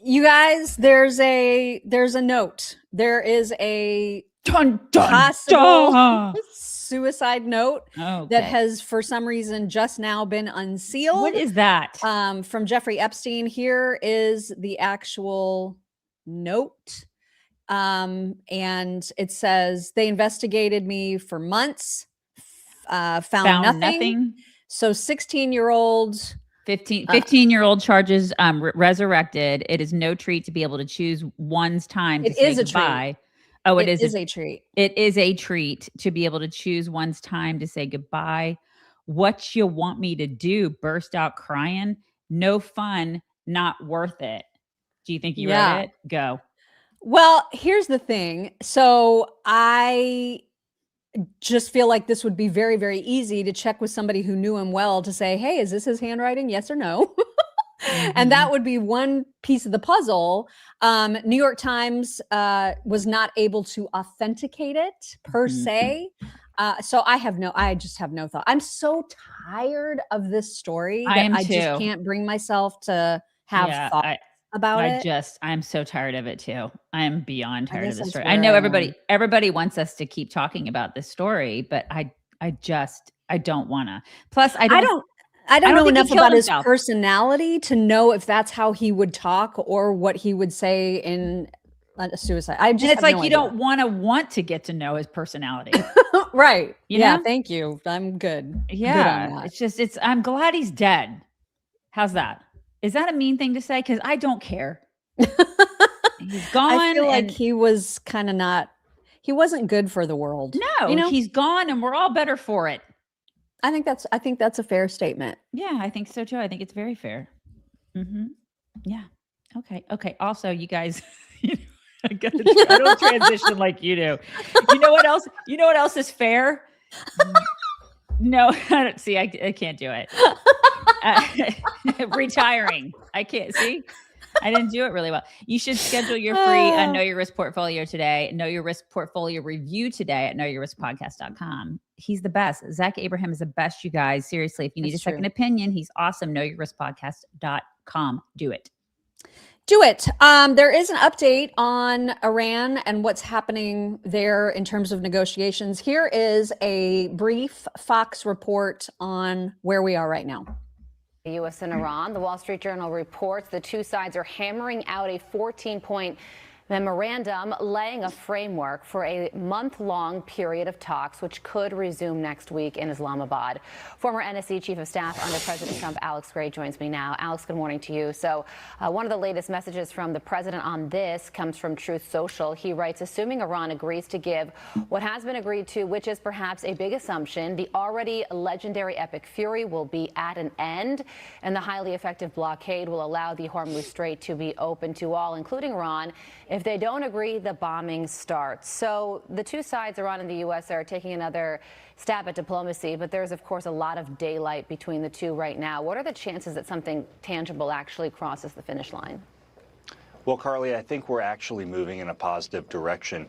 You guys, there's a note. There is a possible suicide note that has, for some reason, just now been unsealed. What is that? From Jeffrey Epstein. Here is the actual note. And it says, they investigated me for months, found nothing. So 16-year-old... 15-year-old charges resurrected. It is no treat to be able to choose one's time to say goodbye. Oh, it is a treat. It is a treat to be able to choose one's time to say goodbye. What you want me to do? Burst out crying? No fun, not worth it. Do you think you read it? Go. Well, here's the thing. So I just feel like this would be very, very easy to check with somebody who knew him well to say, hey, is this his handwriting? Yes or no? And that would be one piece of the puzzle. New York Times was not able to authenticate it per se. So I just have no thought. I'm so tired of this story that I just can't bring myself to have thoughts about it. I'm so tired of it too. I'm beyond tired of this story. I know everybody wants us to keep talking about this story, but I don't want to. Plus, I don't know enough about his personality to know if that's how he would talk or what he would say in a suicide. It's like you don't want to get to know his personality. Right. Yeah. Thank you. I'm good. Yeah. I'm glad he's dead. How's that? Is that a mean thing to say? Because I don't care. He's gone. I feel like he was kind of he wasn't good for the world. No, he's gone and we're all better for it. I think that's a fair statement. Yeah, I think so too. I think it's very fair. Yeah. Okay. Also, you guys, I don't transition like you do. You know what else? You know what else is fair? No, I don't see. I can't do it. Retiring. I can't see. I didn't do it really well. You should schedule your free Know Your Risk portfolio today. Know Your Risk portfolio review today at knowyourriskpodcast.com. He's the best. Zach Abraham is the best, you guys. Seriously, if you need a second opinion, he's awesome. knowyourriskpodcast.com. Do it. Do it. There is an update on Iran and what's happening there in terms of negotiations. Here is a brief Fox report on where we are right now. The U.S. and Iran. The Wall Street Journal reports the two sides are hammering out a 14-point memorandum laying a framework for a month-long period of talks, which could resume next week in Islamabad. Former NSC Chief of Staff under President Trump, Alex Gray, joins me now. Alex, good morning to you. So one of the latest messages from the president on this comes from Truth Social. He writes, assuming Iran agrees to give what has been agreed to, which is perhaps a big assumption, the already legendary Epic Fury will be at an end, and the highly effective blockade will allow the Hormuz Strait to be open to all, including Iran. If they don't agree, the bombing starts. So the two sides, Iran and the U.S., are taking another stab at diplomacy, but there's, of course, a lot of daylight between the two right now. What are the chances that something tangible actually crosses the finish line? Well, Carly, I think we're actually moving in a positive direction.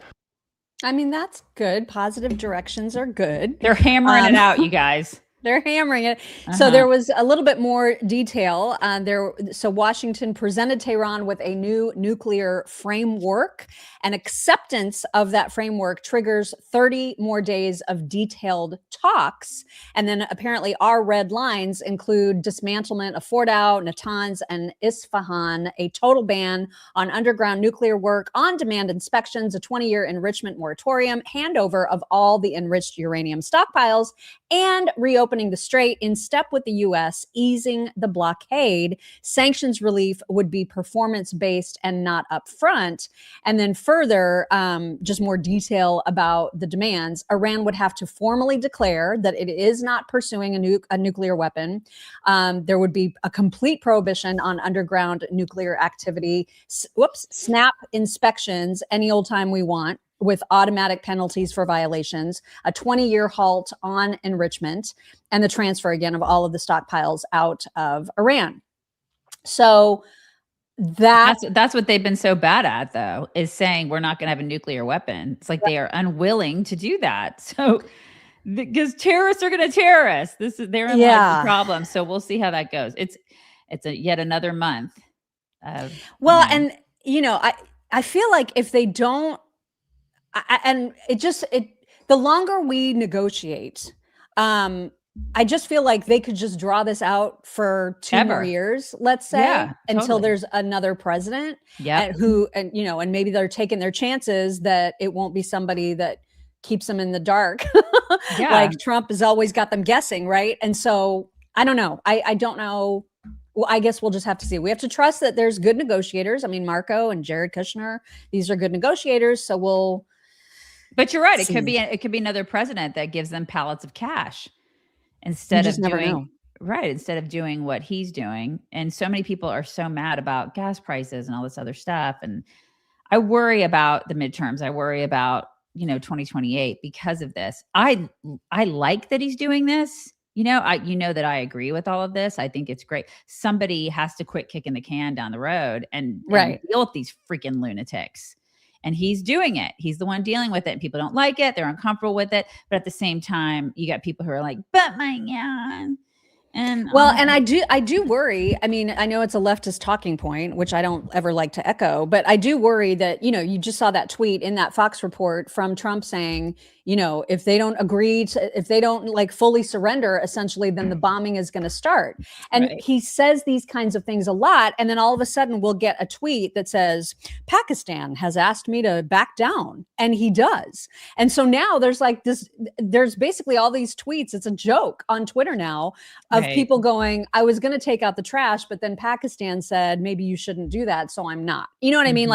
I mean, that's good. Positive directions are good. They're hammering it out, you guys. They're hammering it. So there was a little bit more detail So Washington presented Tehran with a new nuclear framework, and acceptance of that framework triggers 30 more days of detailed talks. And then apparently our red lines include dismantlement of Fordow, Natanz, and Isfahan, a total ban on underground nuclear work, on-demand inspections, a 20-year enrichment moratorium, handover of all the enriched uranium stockpiles, and reopening the strait in step with the U.S., easing the blockade. Sanctions relief would be performance-based and not upfront. And then further, just more detail about the demands. Iran would have to formally declare that it is not pursuing a nuclear weapon. There would be a complete prohibition on underground nuclear activity. Snap inspections any old time we want, with automatic penalties for violations, a 20-year halt on enrichment, and the transfer again of all of the stockpiles out of Iran. So that's what they've been so bad at, though, is saying we're not going to have a nuclear weapon. It's like they are unwilling to do that. So because terrorists are going to terrorists, therein lies the problem. So we'll see how that goes. It's yet another month Well, and I feel like if they don't, and the longer we negotiate, I just feel like they could just draw this out for 2 more years, let's say, until there's another president and maybe they're taking their chances that it won't be somebody that keeps them in the dark. Like Trump has always got them guessing. Right. And so I don't know. I don't know. Well, I guess we'll just have to see. We have to trust that there's good negotiators. I mean, Marco and Jared Kushner, these are good negotiators. So we'll. But you're right. It could be another president that gives them pallets of cash instead of doing what he's doing. And so many people are so mad about gas prices and all this other stuff. And I worry about the midterms. I worry about 2028 because of this. I like that he's doing this. That I agree with all of this. I think it's great. Somebody has to quit kicking the can down the road and deal with these freaking lunatics. And he's doing it. He's the one dealing with it. And people don't like it. They're uncomfortable with it. But at the same time, you got people who are like, but my God. And I do worry. I mean, I know it's a leftist talking point, which I don't ever like to echo, but I do worry that, you just saw that tweet in that Fox report from Trump saying, if they don't if they don't fully surrender, essentially, then the bombing is going to start. And he says these kinds of things a lot. And then all of a sudden we'll get a tweet that says, Pakistan has asked me to back down. And he does. And so now there's there's basically all these tweets. It's a joke on Twitter now of people going, I was going to take out the trash, but then Pakistan said, maybe you shouldn't do that. So I'm not. You know what I mean?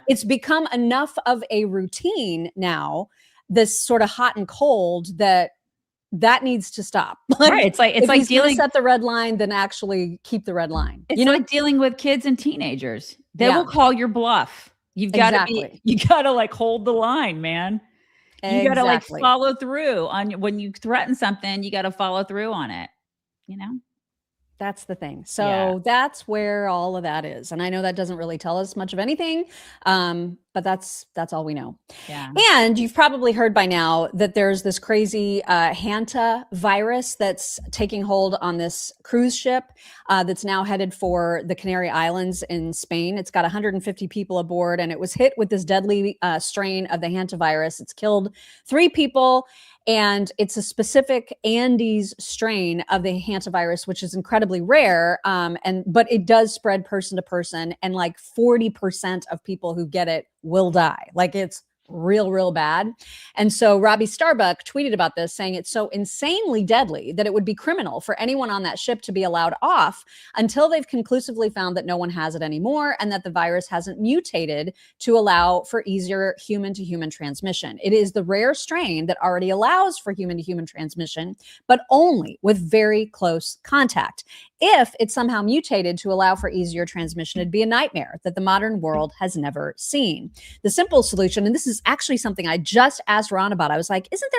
It's become enough of a routine now, this sort of hot and cold that needs to stop. It's like dealing set the red line, then actually keep the red line. It's like dealing with kids and teenagers. They will call your bluff. You've got to hold the line, man. You got to follow through on when you threaten something, you got to follow through on it. That's the thing. So that's where all of that is. And I know that doesn't really tell us much of anything, but that's all we know. Yeah. And you've probably heard by now that there's this crazy Hantavirus that's taking hold on this cruise ship that's now headed for the Canary Islands in Spain. It's got 150 people aboard, and it was hit with this deadly strain of the Hantavirus. It's killed 3 people. And it's a specific Andes strain of the Hantavirus, which is incredibly rare. But it does spread person to person, and 40% of people who get it will die. It's real bad. And so Robbie Starbuck tweeted about this, saying it's so insanely deadly that it would be criminal for anyone on that ship to be allowed off until they've conclusively found that no one has it anymore and that the virus hasn't mutated to allow for easier human-to-human transmission. It is the rare strain that already allows for human-to-human transmission, but only with very close contact. If it somehow mutated to allow for easier transmission, it'd be a nightmare that the modern world has never seen. The simple solution, and this is actually something I just asked Ron about. I was like, isn't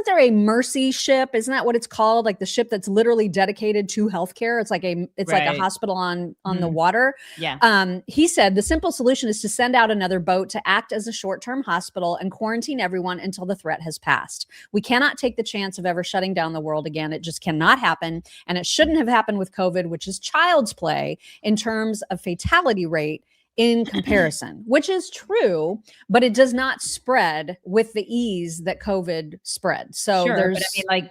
there a Mercy ship? Isn't that what it's called? The ship that's literally dedicated to healthcare. It's like a hospital on the water. Yeah. He said the simple solution is to send out another boat to act as a short-term hospital and quarantine everyone until the threat has passed. We cannot take the chance of ever shutting down the world again. It just cannot happen. And it shouldn't have happened with COVID, which is child's play in terms of fatality rate in comparison, which is true, but it does not spread with the ease that COVID spread. So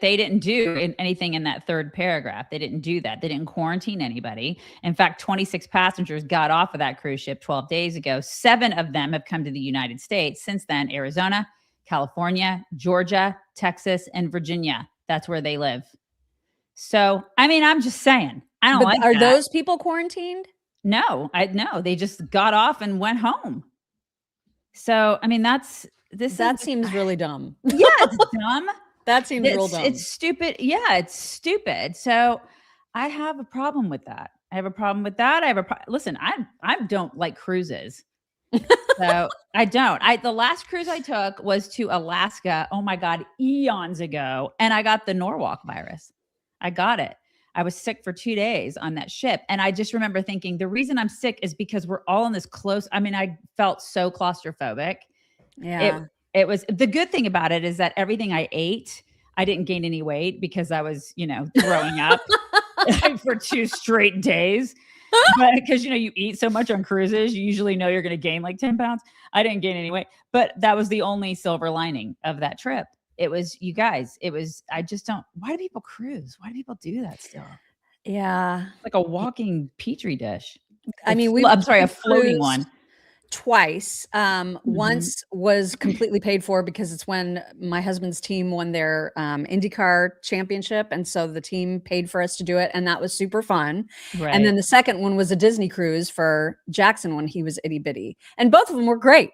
they didn't do anything in that third paragraph. They didn't do that. They didn't quarantine anybody. In fact, 26 passengers got off of that cruise ship 12 days ago. 7 of them have come to the United States since then: Arizona, California, Georgia, Texas, and Virginia. That's where they live. So, I'm just saying, are those people quarantined? No, they just got off and went home. So, that seems really dumb. Yeah, it's dumb. That seems real dumb. It's stupid. Yeah, it's stupid. So I have a problem with that. Listen, I don't like cruises. So I don't. The last cruise I took was to Alaska. Oh my God, eons ago. And I got the Norwalk virus. I got it. I was sick for 2 days on that ship. And I just remember thinking the reason I'm sick is because we're all in this close. I felt so claustrophobic. Yeah. It was the good thing about it is that everything I ate, I didn't gain any weight because I was, throwing up for 2 straight days. But because, you eat so much on cruises, you usually know you're going to gain like 10 pounds. I didn't gain any weight, but that was the only silver lining of that trip. It was, you guys, I just don't, why do people cruise? Why do people do that still? Yeah. Like a walking petri dish. I mean, a floating one. Twice. Once was completely paid for because it's when my husband's team won their IndyCar championship. And so the team paid for us to do it. And that was super fun. Right. And then the second one was a Disney cruise for Jackson when he was itty bitty. And both of them were great.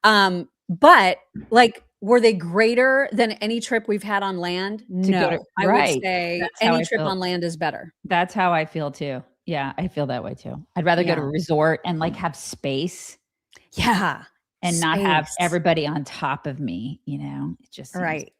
But like, were they greater than any trip we've had on land? No, I would say any trip on land is better. That's how I feel too. Yeah, I feel that way too. I'd rather go to a resort and like have space. Yeah. And not have everybody on top of me, it just seems right.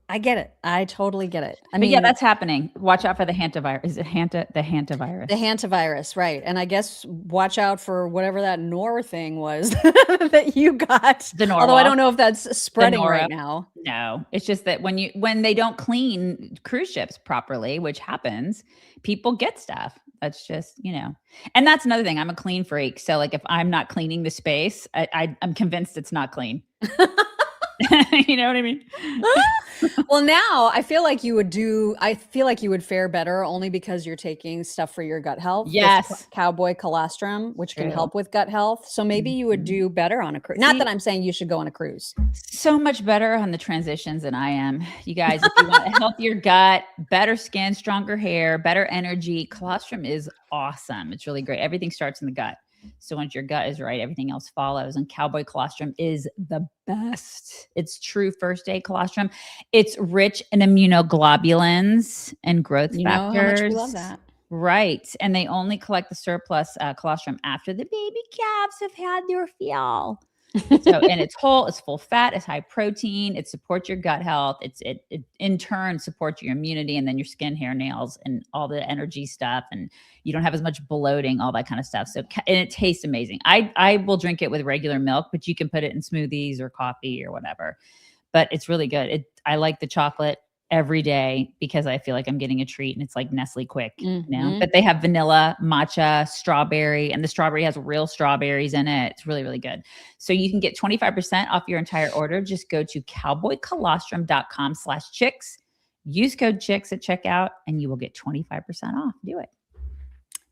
I get it. I totally get it. I mean, that's happening. Watch out for the Hantavirus. Is it the Hantavirus? The Hantavirus, right. And I guess watch out for whatever that Nor thing was that you got. The Nor. Although I don't know if that's spreading right now. No, it's just that when they don't clean cruise ships properly, which happens, people get stuff. That's just, and that's another thing. I'm a clean freak. So like, if I'm not cleaning the space, I'm convinced it's not clean. You know what I mean? Well, now I feel like you would fare better only because you're taking stuff for your gut health. Yes. Cowboy colostrum, which can help with gut health. So maybe you would do better on a cruise. Not that I'm saying you should go on a cruise. So much better on the transitions than I am. You guys, if you want a healthier gut, better skin, stronger hair, better energy, colostrum is awesome. It's really great. Everything starts in the gut. So once your gut is right, everything else follows. And cowboy colostrum is the best. It's true first day colostrum. It's rich in immunoglobulins and growth factors. How much we love that. Right. And they only collect the surplus colostrum after the baby calves have had their fill. And it's whole, it's full fat, it's high protein, it supports your gut health. It in turn supports your immunity and then your skin, hair, nails, and all the energy stuff. And you don't have as much bloating, all that kind of stuff. So, and it tastes amazing. I will drink it with regular milk, but you can put it in smoothies or coffee or whatever, but it's really good. I like the chocolate every day because I feel like I'm getting a treat and it's like Nestle Quick, but they have vanilla, matcha, strawberry, and the strawberry has real strawberries in it. It's really, really good. So you can get 25% off your entire order. Just go to cowboycolostrum.com/chicks. Use code chicks at checkout and you will get 25% off. Do it.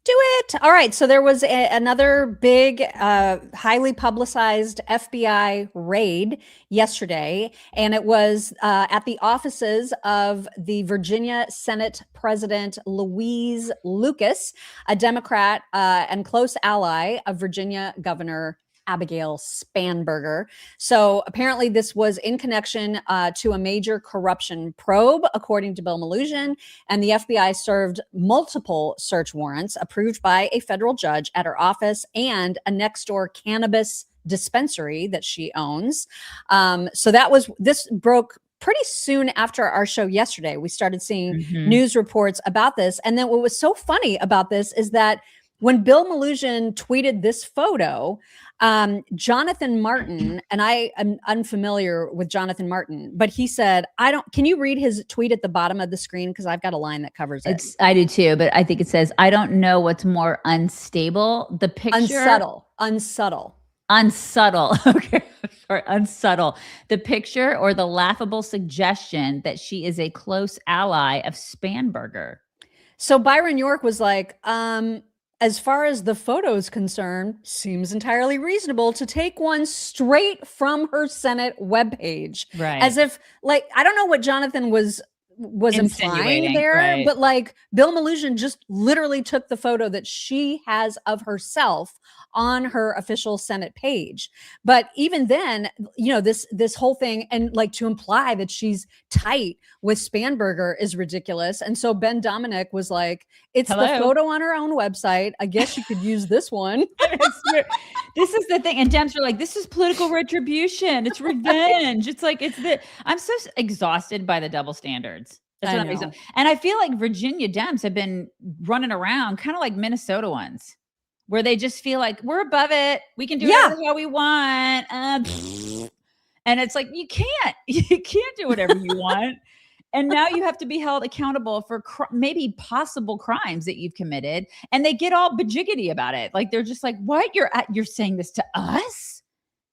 Do it. All right. So there was another big, highly publicized FBI raid yesterday, and it was at the offices of the Virginia Senate President Louise Lucas, a Democrat and close ally of Virginia Governor Abigail Spanberger. So apparently this was in connection to a major corruption probe, according to Bill Maloogian, and the FBI served multiple search warrants approved by a federal judge at her office and a next door cannabis dispensary that she owns. So this broke pretty soon after our show yesterday. We started seeing news reports about this. And then what was so funny about this is that when Bill Maloogian tweeted this photo, Jonathan Martin, and I am unfamiliar with Jonathan Martin, but he said, can you read his tweet at the bottom of the screen? Because I've got a line that covers it. I do too, but I think it says, I don't know what's more unstable. The picture. Unsubtle. Okay. Or unsubtle. The picture or the laughable suggestion that she is a close ally of Spanberger. So Byron York was like, as far as the photo is concerned, seems entirely reasonable to take one straight from her Senate webpage. Right. As if, like, I don't know what Jonathan was implying there, but like Bill Maloogian just literally took the photo that she has of herself on her official Senate page. But even then, this whole thing, and like to imply that she's tight with Spanberger is ridiculous. And so Ben Dominic was like, it's the photo on her own website. I guess you could use this one. This is the thing. And Dems are like, this is political retribution. It's revenge. It's like, I'm so exhausted by the double standards. That's what I'm exhausted. And I feel like Virginia Dems have been running around kind of like Minnesota ones, where they just feel like we're above it. We can do whatever we want. And it's like, you can't do whatever you want. And now you have to be held accountable for maybe possible crimes that you've committed. And they get all bajiggity about it. Like, they're just like, what? You're saying this to us?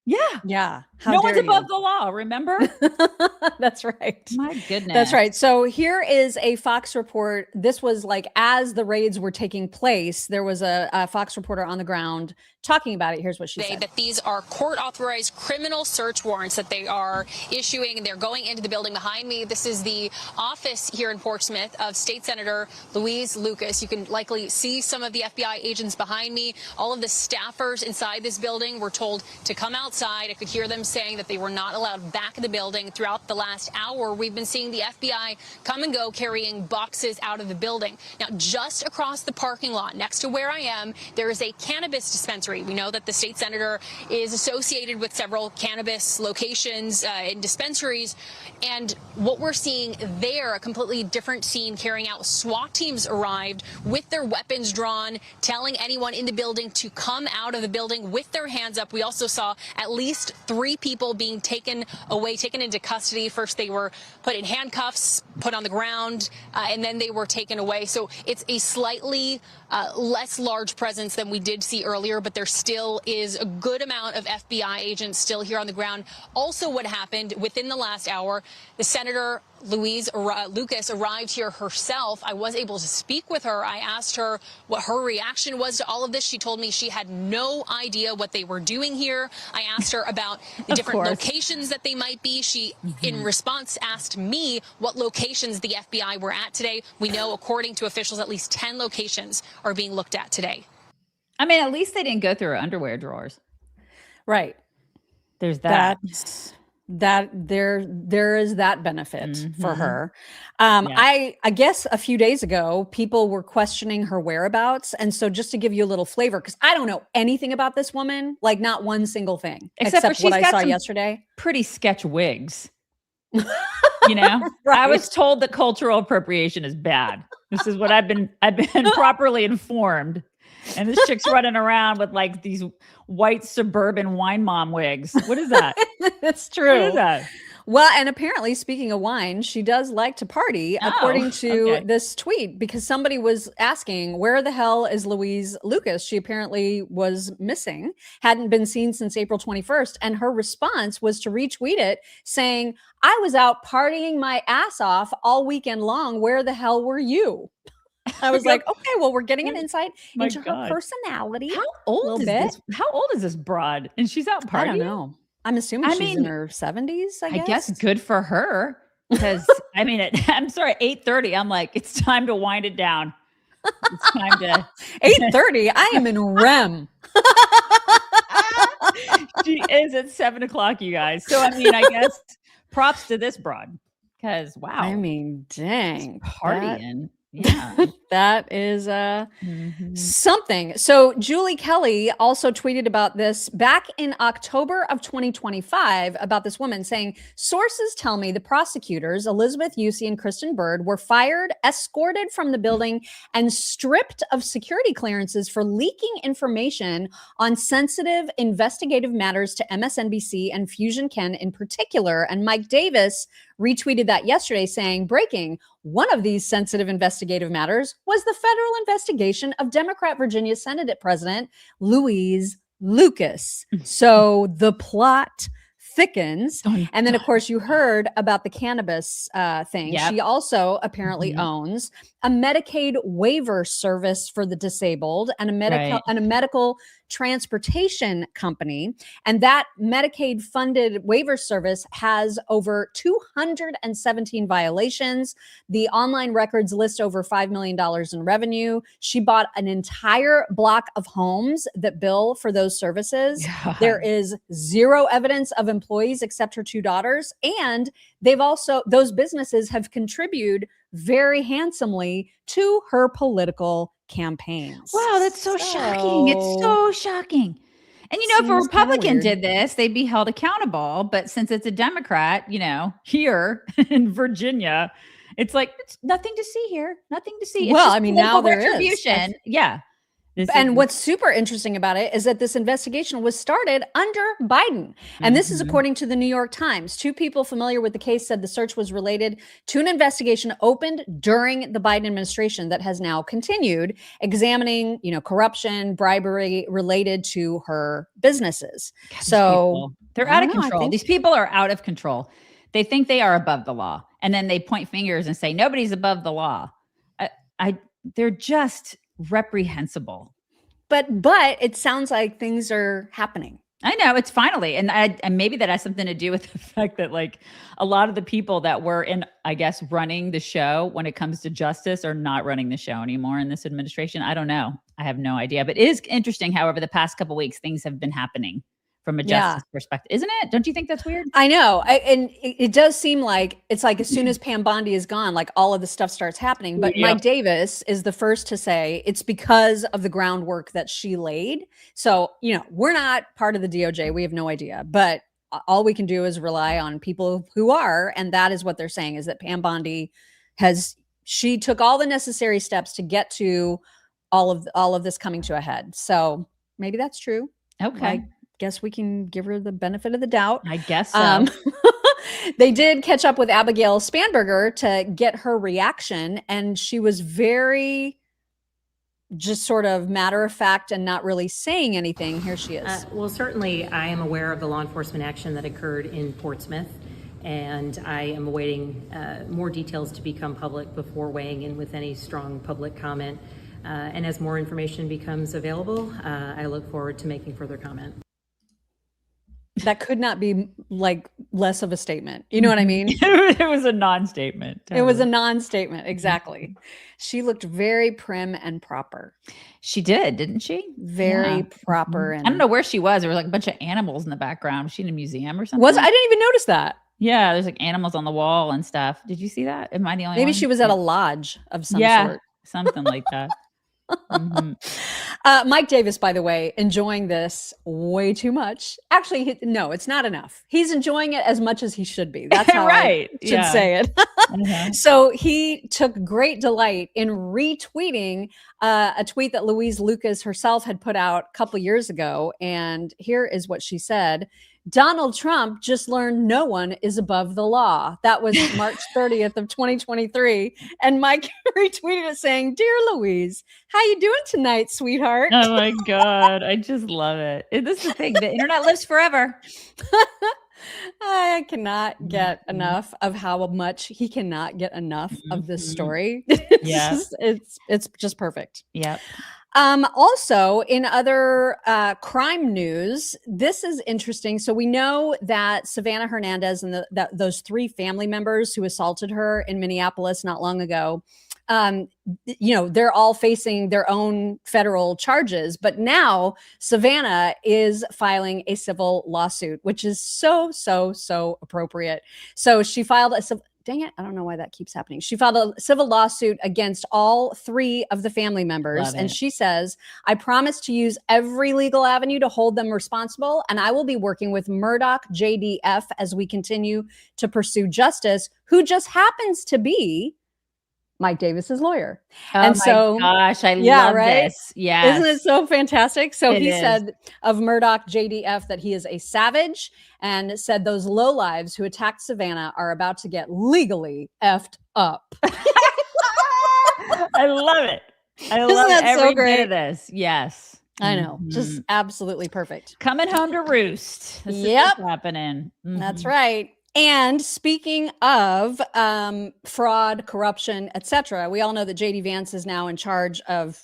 Yeah. Yeah. No one's above the law, remember? That's right. My goodness. That's right. So here is a Fox report. This was like as the raids were taking place, there was a Fox reporter on the ground talking about it. Here's what she said. That these are court-authorized criminal search warrants that they are issuing, and they're going into the building behind me. This is the office here in Portsmouth of State Senator Louise Lucas. You can likely see some of the FBI agents behind me. All of the staffers inside this building were told to come outside. I could hear them saying that they were not allowed back in the building. Throughout the last hour, we've been seeing the FBI come and go carrying boxes out of the building. Now, just across the parking lot next to where I am, there is a cannabis dispensary. We know that the state senator is associated with several cannabis locations and dispensaries. And what we're seeing there, a completely different scene carrying out. SWAT teams arrived with their weapons drawn, telling anyone in the building to come out of the building with their hands up. We also saw at least 3 people being taken away, taken into custody. First, they were put in handcuffs, put on the ground, and then they were taken away. So it's a slightly less large presence than we did see earlier, but there still is a good amount of FBI agents still here on the ground. Also, what happened within the last hour, the Senator Louise Lucas arrived here herself. I was able to speak with her. I asked her what her reaction was to all of this. She told me she had no idea what they were doing here. I asked her about the different locations that they might be. She, in response, asked me what locations the FBI were at today. We know, according to officials, at least 10 locations are being looked at today. I mean, at least they didn't go through her underwear drawers. Right. There's that. There is that benefit for her. I guess a few days ago, people were questioning her whereabouts. And so just to give you a little flavor, because I don't know anything about this woman, like not one single thing, except what I saw yesterday. Pretty sketch wigs. You know, right. I was told that cultural appropriation is bad. This is what I've been properly informed. And this chick's running around with like these white suburban wine mom wigs. What is that? That's true. What is that? Well, and apparently, speaking of wine, she does like to party, according to this tweet, because somebody was asking, where the hell is Louise Lucas? She apparently was missing, hadn't been seen since April 21st. And her response was to retweet it saying, I was out partying my ass off all weekend long. Where the hell were you? I was like, okay, well, we're getting an insight into her personality. How old is this? How old is this broad? And she's out partying? I don't know. I'm assuming she's in her 70s, I guess. Good for her. Because, I mean, I'm sorry, 8:30. I'm like, it's time to wind it down. It's time to... 8:30? I am in REM. She is at 7 o'clock, you guys. So, I mean, I guess props to this broad. Because, wow. I mean, dang. Partying. Yeah, that is something. So Julie Kelly also tweeted about this back in October of 2025 about this woman saying, sources tell me the prosecutors, Elizabeth Yusi and Kristen Bird, were fired, escorted from the building, and stripped of security clearances for leaking information on sensitive investigative matters to MSNBC and Fusion Ken in particular. And Mike Davis retweeted that yesterday saying, breaking, one of these sensitive investigative matters was the federal investigation of Democrat Virginia Senate President Louise Lucas. So the plot thickens. And then, of course, you heard about the cannabis thing. Yep. She also apparently owns a Medicaid waiver service for the disabled and a medical transportation company. And that Medicaid funded waiver service has over 217 violations. The online records list over $5 million in revenue. She bought an entire block of homes that bill for those services. God. There is zero evidence of employees except her 2 daughters. And those businesses have contributed very handsomely to her political campaigns. Wow, that's so shocking. It's so shocking. And, you know, if a Republican did this, they'd be held accountable. But since it's a Democrat, you know, here in Virginia, it's like, it's nothing to see here. Nothing to see. Well, I mean, now there is. Yeah. And what's super interesting about it is that this investigation was started under Biden. And this is according to the New York Times. 2 people familiar with the case said the search was related to an investigation opened during the Biden administration that has now continued, examining, corruption, bribery related to her businesses. So they're out of control. These people are out of control. They think they are above the law. And then they point fingers and say, nobody's above the law. They're just reprehensible. But it sounds like things are happening. I know, it's finally, and maybe that has something to do with the fact that like a lot of the people that were in, I guess, running the show when it comes to justice are not running the show anymore in this administration. I don't know. I have no idea. But it is interesting, however, the past couple of weeks, things have been happening from a justice perspective, isn't it? Don't you think that's weird? I know. And it does seem like it's like as soon as Pam Bondi is gone, like all of this stuff starts happening. But Mike Davis is the first to say it's because of the groundwork that she laid. So, we're not part of the DOJ. We have no idea. But all we can do is rely on people who are. And that is what they're saying, is that Pam Bondi she took all the necessary steps to get to all of this coming to a head. So maybe that's true. Okay. Guess we can give her the benefit of the doubt. I guess so. They did catch up with Abigail Spanberger to get her reaction, and she was very just sort of matter of fact and not really saying anything. Here she is. Well, certainly I am aware of the law enforcement action that occurred in Portsmouth, and I am awaiting more details to become public before weighing in with any strong public comment. And as more information becomes available, I look forward to making further comment. That could not be like less of a statement. You know what I mean? It was a non-statement. Totally. It was a non-statement. Exactly. She looked very prim and proper. She did, didn't she? Very proper. And I don't know where she was. There was like a bunch of animals in the background. Was she in a museum or something? I didn't even notice that. Yeah, there's like animals on the wall and stuff. Did you see that? Am I the only one? Maybe she was at a lodge of some sort. Something like that. Mike Davis, by the way, enjoying this way too much. Actually, no, it's not enough. He's enjoying it as much as he should be. That's how I should say it. So he took great delight in retweeting a tweet that Louise Lucas herself had put out a couple years ago. And here is what she said. Donald Trump just learned no one is above the law. That was March 30th of 2023. And Mike retweeted it saying, "Dear Louise, how you doing tonight, sweetheart?" Oh my God. I just love it. This is the thing. The internet lives forever. I cannot get enough of how much he cannot get enough of this story. It's just perfect. Yep. Also, in other crime news, this is interesting. So we know that Savannah Hernandez and those 3 family members who assaulted her in Minneapolis not long ago, they're all facing their own federal charges. But now Savannah is filing a civil lawsuit, which is so appropriate. So she filed dang it, I don't know why that keeps happening. She filed a civil lawsuit against all 3 of the family members. And she says, "I promise to use every legal avenue to hold them responsible. And I will be working with Murdoch JDF as we continue to pursue justice," who just happens to be Mike Davis's lawyer. Oh my gosh, I love this. Yeah. Isn't it so fantastic? So he said of Murdoch JDF that he is a savage, and said those lowlives who attacked Savannah are about to get legally effed up. I love it. I love every bit of this. Yes. I know. Just absolutely perfect. Coming home to roost. This is what's happening. That's right. And speaking of fraud, corruption, etc., we all know that JD Vance is now in charge of,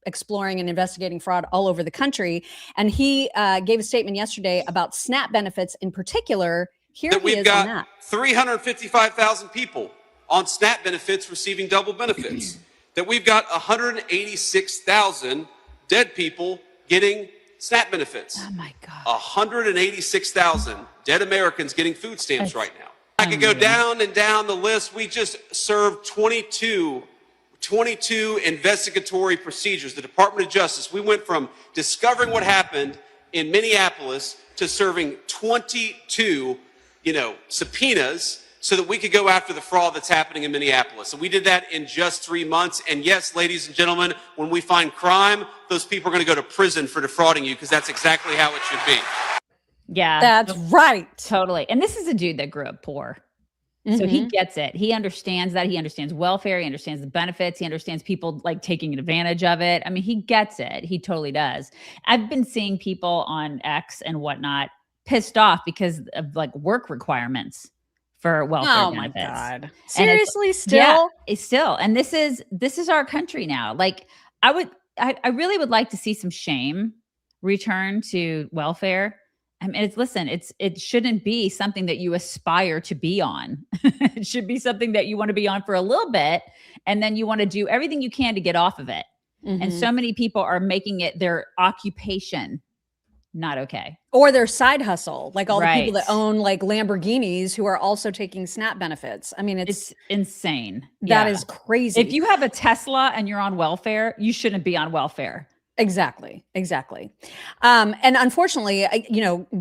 exploring and investigating fraud all over the country. And he gave a statement yesterday about SNAP benefits in particular. Here he is on that. 355,000 people on SNAP benefits receiving double benefits. That we've got 186,000 dead people getting SNAP benefits. Oh my God. 186,000 dead Americans getting food stamps right now. I could go down and down the list. We just served 22 investigatory procedures. The Department of Justice, we went from discovering what happened in Minneapolis to serving 22, subpoenas so that we could go after the fraud that's happening in Minneapolis. And we did that in just 3 months. And yes, ladies and gentlemen, when we find crime, those people are going to go to prison for defrauding you, because that's exactly how it should be. Yeah. That's right. Totally. And this is a dude that grew up poor. So he gets it. He understands that. He understands welfare. He understands the benefits. He understands people like taking advantage of it. I mean, he gets it. He totally does. I've been seeing people on X and whatnot pissed off because of like work requirements for welfare benefits. My God. Seriously, still? Yeah, it's still. And this is our country now. Like I really would like to see some shame return to welfare. I mean, it shouldn't be something that you aspire to be on. It should be something that you want to be on for a little bit, and then you want to do everything you can to get off of it. And so many people are making it their occupation. Not okay. Or their side hustle, like all the people that own like Lamborghinis who are also taking SNAP benefits. I mean, it's insane. That is crazy. If you have a Tesla and you're on welfare, you shouldn't be on welfare. Exactly. And unfortunately,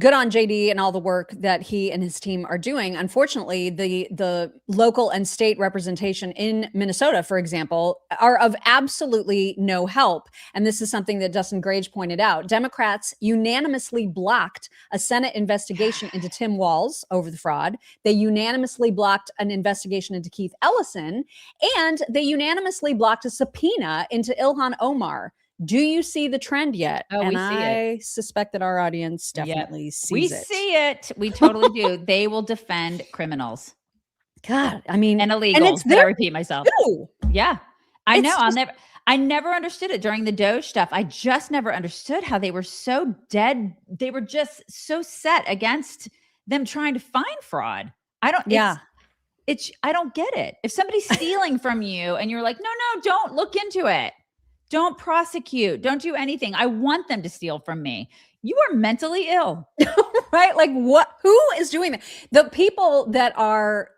good on JD and all the work that he and his team are doing. Unfortunately, the local and state representation in Minnesota, for example, are of absolutely no help. And this is something that Dustin Grage pointed out. Democrats unanimously blocked a Senate investigation into Tim Walz over the fraud. They unanimously blocked an investigation into Keith Ellison, and they unanimously blocked a subpoena into Ilhan Omar. Do you see the trend yet? Oh, and we see I suspect that our audience definitely sees it. We see it. We totally do. They will defend criminals. God, I mean, and illegal. And it's I repeat myself. Too. Yeah, I know. I never understood it during the Doge stuff. I just never understood how they were so dead. They were just so set against them trying to find fraud. I don't get it. If somebody's stealing from you and you're like, no, don't look into it. Don't prosecute. Don't do anything. I want them to steal from me. You are mentally ill. Right? Like what? Who is doing that? The people that are,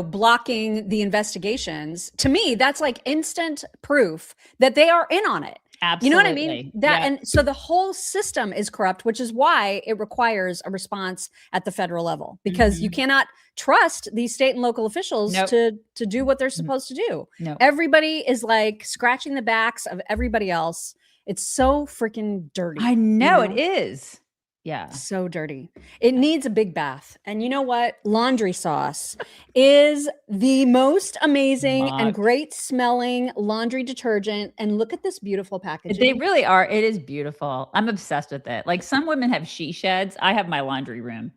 blocking the investigations, to me, that's like instant proof that they are in on it. Absolutely. You know what I mean? And so the whole system is corrupt, which is why it requires a response at the federal level, because you cannot trust these state and local officials to do what they're supposed to do. Everybody is like scratching the backs of everybody else. It's so freaking dirty. I know it is. Yeah. So dirty. It needs a big bath. And you know what? Laundry sauce is the most amazing and great smelling laundry detergent. And look at this beautiful packaging. They really are. It is beautiful. I'm obsessed with it. Like some women have she sheds. I have my laundry room.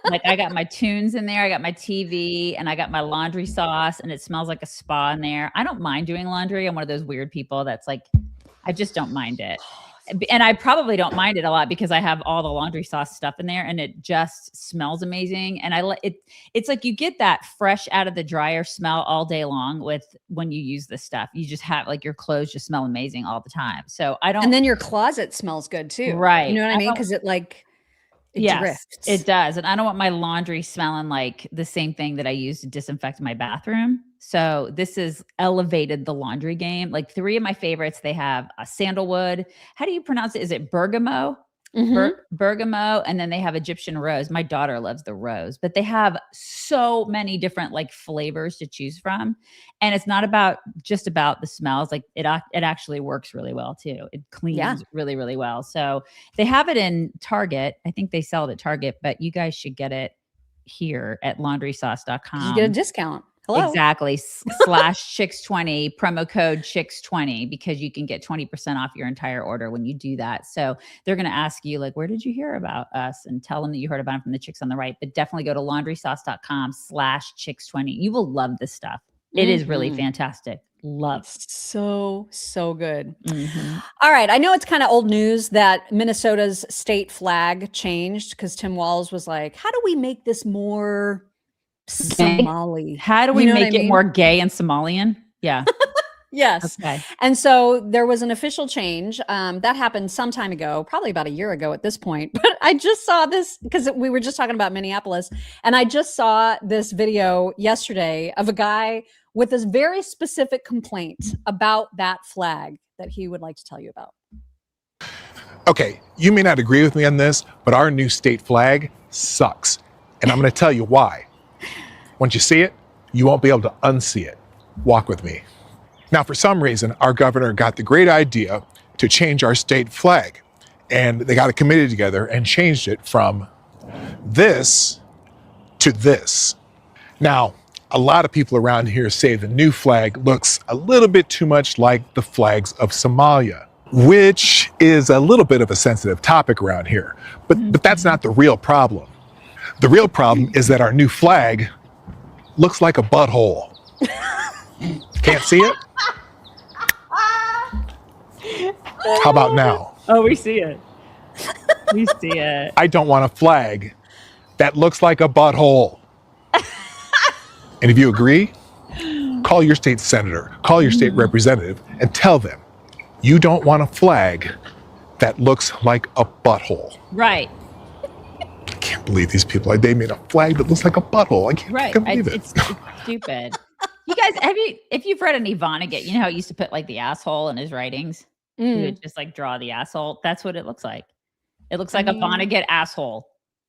Like I got my tunes in there. I got my TV and I got my laundry sauce, and it smells like a spa in there. I don't mind doing laundry. I'm one of those weird people that's like, I just don't mind it. And I probably don't mind it a lot because I have all the laundry sauce stuff in there and it just smells amazing. And it's like you get that fresh out of the dryer smell all day long when you use this stuff. You just have like your clothes just smell amazing all the time. So and then your closet smells good too. Right. You know what I mean? Because it drifts. It does. And I don't want my laundry smelling like the same thing that I use to disinfect my bathroom. So this has elevated the laundry game. Like 3 of my favorites, they have a sandalwood. How do you pronounce it? Is it bergamot? Bergamot. And then they have Egyptian rose. My daughter loves the rose, but they have so many different like flavors to choose from. And it's not just about the smells. Like it actually works really well too. It cleans really, really well. So they have it in Target. I think they sell it at Target, but you guys should get it here at laundrysauce.com. You get a discount. Hello. Exactly. /Chicks20, promo code Chicks20, because you can get 20% off your entire order when you do that. So they're going to ask you like, where did you hear about us? And tell them that you heard about it from the chicks on the right, but definitely go to laundrysauce.com /Chicks20. You will love this stuff. It is really fantastic. Love. So good. All right. I know it's kind of old news that Minnesota's state flag changed because Tim Walz was like, how do we make this more Somali? How do we make it more gay and Somalian? Yeah. Yes. Okay. And so there was an official change that happened some time ago, probably about a year ago at this point. But I just saw this because we were just talking about Minneapolis, and I just saw this video yesterday of a guy with this very specific complaint about that flag that he would like to tell you about. Okay, you may not agree with me on this, but our new state flag sucks. And I'm going to tell you why. Once you see it, you won't be able to unsee it. Walk with me. Now, for some reason, our governor got the great idea to change our state flag. And they got a committee together and changed it from this to this. Now, a lot of people around here say the new flag looks a little bit too much like the flags of Somalia, which is a little bit of a sensitive topic around here. But that's not the real problem. The real problem is that our new flag looks like a butthole. Can't see it? How about now? Oh, we see it. We see it. I don't want a flag that looks like a butthole. And if you agree, call your state senator, call your state representative, and tell them you don't want a flag that looks like a butthole. Right. I can't believe these people. They made a flag that looks like a butthole. I can't believe it. It's stupid. You guys, if you've read an Vonnegut, you know how he used to put like the asshole in his writings? He would just like draw the asshole. That's what it looks like. It looks like a Vonnegut asshole.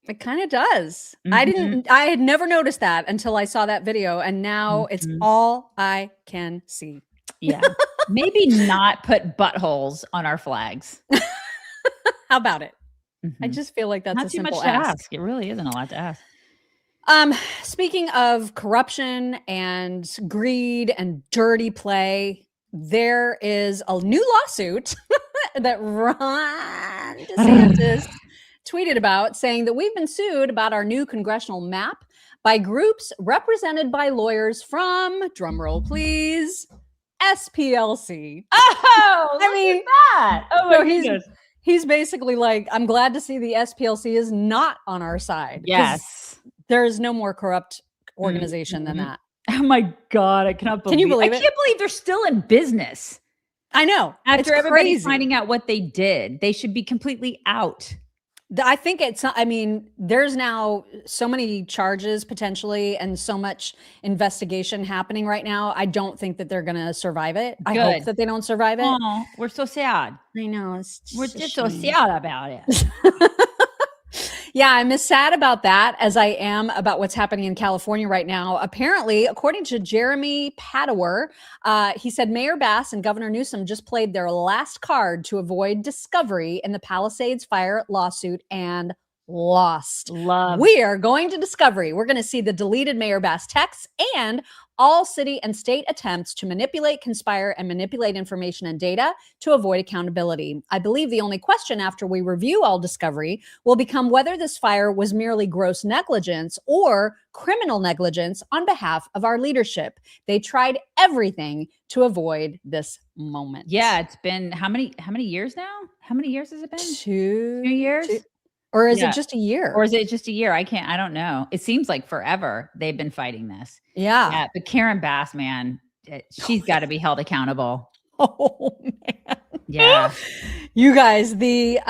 It kind of does. I had never noticed that until I saw that video, and now it's all I can see. Yeah. Maybe not put buttholes on our flags. How about it? I just feel like that's not a too simple much to ask. It really isn't a lot to ask. Speaking of corruption and greed and dirty play, there is a new lawsuit that Ron DeSantis tweeted about, saying that we've been sued about our new congressional map by groups represented by lawyers from, drumroll please, SPLC. Oh, I mean that. Oh my goodness. He's basically like, I'm glad to see the SPLC is not on our side. Yes. There is no more corrupt organization than that. Oh my God. I cannot believe it. Can you believe it? I can't believe they're still in business. I know. After everybody finding out what they did, they should be completely out. I think there's now so many charges potentially and so much investigation happening right now. I don't think that they're going to survive it. I hope that they don't survive it. Oh, we're so sad. I know. We're just so sad about it. Yeah, I'm as sad about that as I am about what's happening in California right now. Apparently, according to Jeremy Padower, he said Mayor Bass and Governor Newsom just played their last card to avoid discovery in the Palisades fire lawsuit and lost. We are going to discovery. We're going to see the deleted Mayor Bass texts and all city and state attempts to manipulate, conspire, and manipulate information and data to avoid accountability. I believe the only question after we review all discovery will become whether this fire was merely gross negligence or criminal negligence on behalf of our leadership. They tried everything to avoid this moment. Yeah, it's been how many years now? How many years has it been? 2 years? Or is it just a year? Or is it just a year? I don't know. It seems like forever they've been fighting this. Yeah. But Karen Bass, man, she's got to be held accountable. Oh, man. Yeah. You guys, the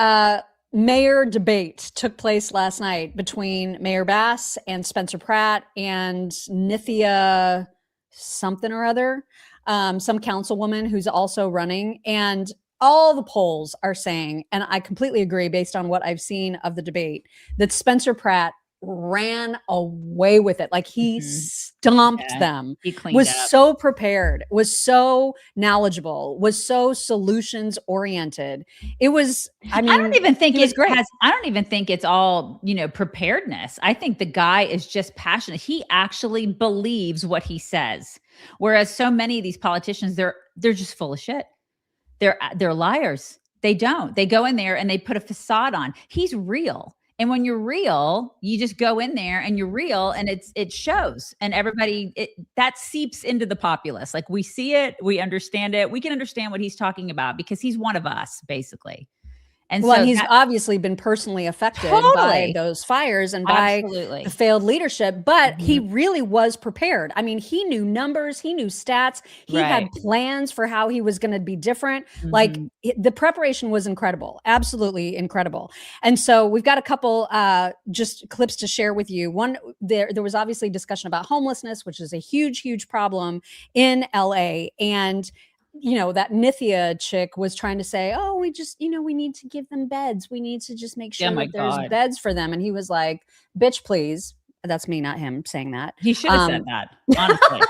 mayor debate took place last night between Mayor Bass and Spencer Pratt and Nithya something or other, some councilwoman who's also running. And all the polls are saying, and I completely agree based on what I've seen of the debate, that Spencer Pratt ran away with it. Like he stomped them. He cleaned was up. So prepared, was so knowledgeable, was so solutions oriented. It was, I don't even think it's all, preparedness. I think the guy is just passionate. He actually believes what he says. Whereas so many of these politicians, they're just full of shit. They're liars. They don't. They go in there and they put a facade on. He's real. And when you're real, you just go in there and you're real and it shows. And everybody, that seeps into the populace. Like we see it, we understand it. We can understand what he's talking about because he's one of us, basically. And so he's obviously been personally affected by those fires and by the failed leadership, but he really was prepared. I mean, he knew numbers, he knew stats, he had plans for how he was going to be different. Like the preparation was incredible, absolutely incredible. And so we've got a couple just clips to share with you. One, there was obviously discussion about homelessness, which is a huge, huge problem in LA. And that Nithya chick was trying to say, oh, we just, we need to give them beds. We need to just make sure that there's beds for them. And he was like, bitch, please. That's me, not him saying that. He should have said that, honestly.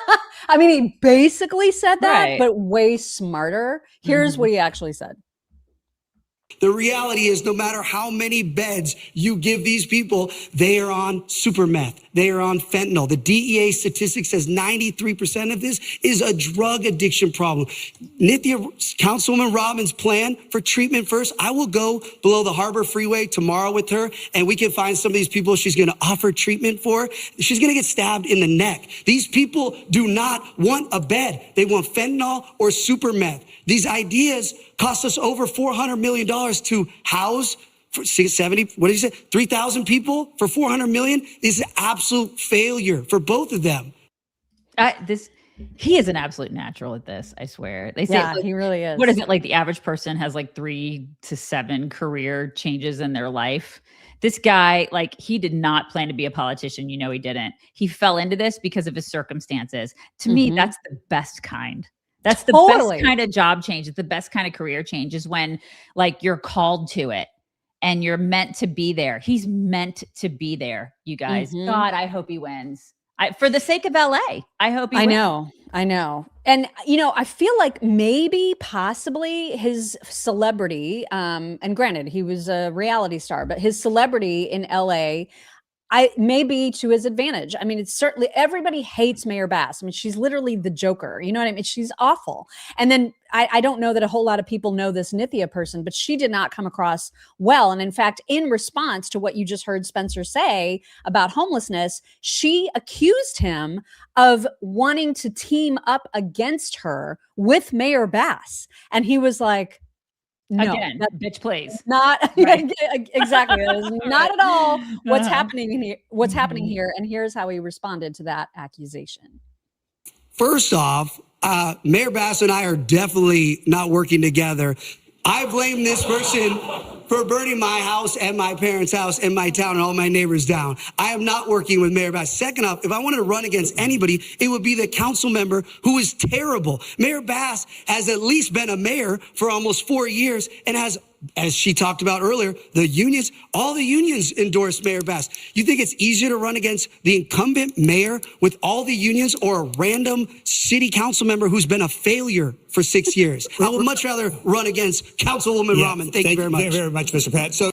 I mean, he basically said that, Right. but way smarter. Here's what he actually said. The reality is, no matter how many beds you give these people, they are on super meth. They are on fentanyl. The DEA statistic says 93% of this is a drug addiction problem. Nithya, Councilwoman Robbins' plan for treatment first, I will go below the Harbor Freeway tomorrow with her, and we can find some of these people she's going to offer treatment for. She's going to get stabbed in the neck. These people do not want a bed. They want fentanyl or super meth. These ideas cost us over $400 million to house for 70, what did you say? 3,000 people for $400 million. This is an absolute failure for both of them. He is an absolute natural at this, I swear. They say, yeah, he really is. What is it? Like the average person has like 3 to 7 career changes in their life. This guy, like, he did not plan to be a politician. You know, he didn't. He fell into this because of his circumstances. To me, that's the best kind. That's the best kind of job change. It's the best kind of career change is when like you're called to it and you're meant to be there. He's meant to be there, you guys. God, I hope he wins. For the sake of LA, I hope he wins. I know. And, you know, I feel like maybe possibly his celebrity, and granted, he was a reality star, but his celebrity in LA, maybe to his advantage. I mean, it's certainly, everybody hates Mayor Bass. I mean, she's literally the Joker. You know what I mean? She's awful. And then I don't know that a whole lot of people know this Nithya person, but she did not come across well. And in fact, in response to what you just heard Spencer say about homelessness, she accused him of wanting to team up against her with Mayor Bass. And he was like, no, again, that bitch plays. Not right. Exactly. That is not at all what's happening here. What's happening here, and here's how he responded to that accusation. First off, Mayor Bass and I are definitely not working together. I blame this person for burning my house and my parents' house and my town and all my neighbors down. I am not working with Mayor Bass. Second off, if I wanted to run against anybody, it would be the council member who is terrible. Mayor Bass has at least been a mayor for almost 4 years and has, as she talked about earlier, all the unions endorsed Mayor Bass. You think it's easier to run against the incumbent mayor with all the unions or a random city council member who's been a failure for 6 years? I would much rather run against Councilwoman Rahman. Thank you very much. Thank you very much, Mr. Pratt. So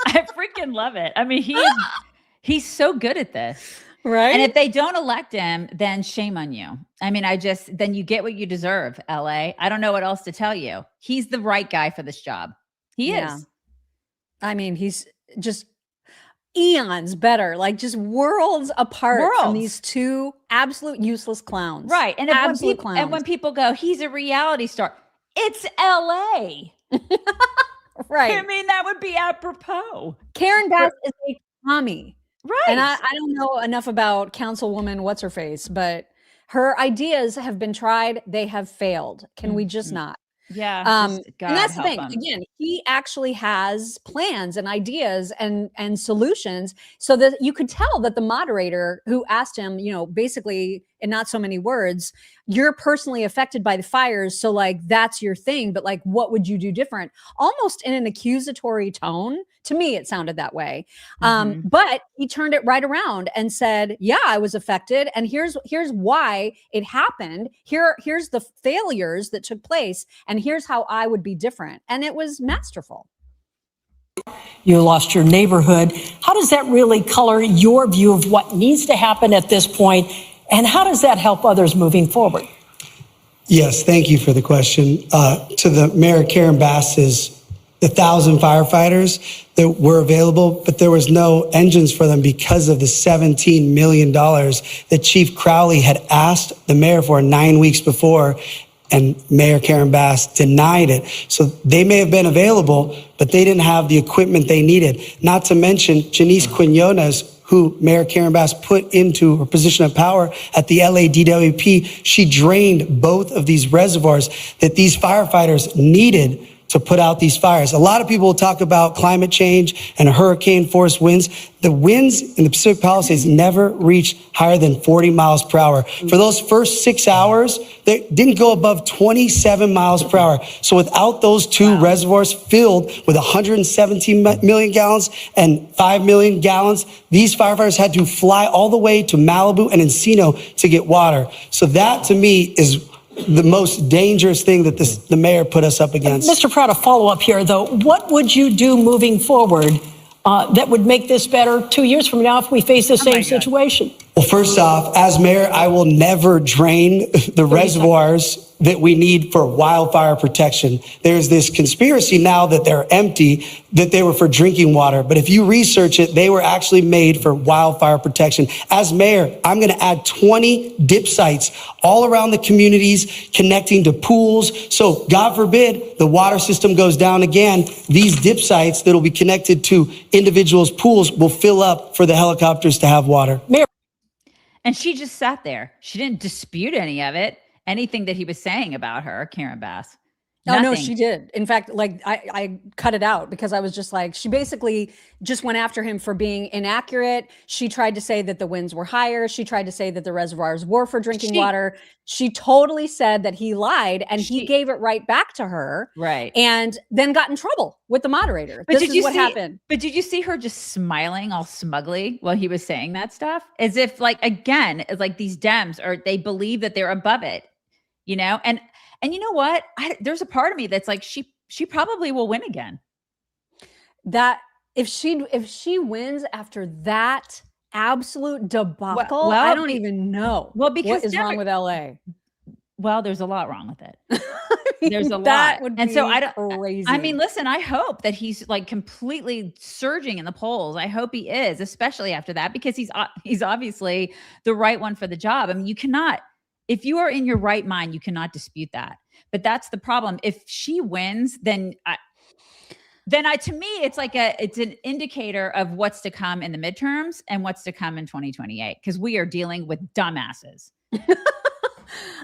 I freaking love it. I mean, he's so good at this. Right. And if they don't elect him, then shame on you. I mean, then you get what you deserve, LA. I don't know what else to tell you. He's the right guy for this job. He is. I mean, he's just eons better, like just worlds apart from these two absolute useless clowns. Right. And when people go, he's a reality star, it's LA. Right. I mean, that would be apropos. Karen Bass is a commie. Right. And I don't know enough about Councilwoman What's-Her-Face, but her ideas have been tried. They have failed. Can we just not? Yeah. And that's the thing. Again, he actually has plans and ideas and solutions so that you could tell that the moderator who asked him, you know, basically in not so many words, you're personally affected by the fires. So like, that's your thing. But like, what would you do different? Almost in an accusatory tone. To me, it sounded that way. But he turned it right around and said, yeah, I was affected. And here's why it happened. Here's the failures that took place. And here's how I would be different. And it was masterful. You lost your neighborhood. How does that really color your view of what needs to happen at this point? And how does that help others moving forward? yes, thank you for the question. To the Mayor Karen Bass's, the 1,000 firefighters that were available, but there was no engines for them because of the $17 million that Chief Crowley had asked the mayor for 9 weeks before, and Mayor Karen Bass denied it. So they may have been available, but they didn't have the equipment they needed. Not to mention Janice Quinones, who Mayor Karen Bass put into her position of power at the LA DWP. She drained both of these reservoirs that these firefighters needed to put out these fires. A lot of people will talk about climate change and hurricane force winds. The winds in the Pacific Palisades never reached higher than 40 miles per hour. For those first 6 hours, they didn't go above 27 miles per hour. So without those two reservoirs filled with 117 million gallons and 5 million gallons, these firefighters had to fly all the way to Malibu and Encino to get water. So that to me is the most dangerous thing that the mayor put us up against. Mr. Pratt, a follow-up here, though. What would you do moving forward that would make this better 2 years from now if we face the same situation? Well, first off, as mayor, I will never drain the reservoirs that we need for wildfire protection. There's this conspiracy now that they're empty, that they were for drinking water. But if you research it, they were actually made for wildfire protection. As mayor, I'm going to add 20 dip sites all around the communities connecting to pools. So God forbid the water system goes down again. These dip sites that will be connected to individuals' pools will fill up for the helicopters to have water. Mayor. And she just sat there. She didn't dispute any of it. Anything that he was saying about her, Karen Bass. Oh, no, she did. In fact, like I cut it out because I was just like, she basically just went after him for being inaccurate. She tried to say that the winds were higher. She tried to say that the reservoirs were for drinking water. She totally said that he lied, and he gave it right back to her. Right. And then got in trouble with the moderator. But this is what happened. But did you see her just smiling all smugly while he was saying that stuff? As if like, again, it's like these Dems they believe that they're above it, you know? And you know what? There's a part of me that's like, she probably will win again. That if she wins after that absolute debacle, I don't even know. Well, because what is wrong with LA? Well, there's a lot wrong with it. There's a that lot. Would and be so crazy. I mean, listen, I hope that he's like completely surging in the polls. I hope he is, especially after that, because he's obviously the right one for the job. I mean, you cannot. If you are in your right mind, you cannot dispute that. But that's the problem. If she wins, then to me, it's like it's an indicator of what's to come in the midterms and what's to come in 2028, because we are dealing with dumbasses.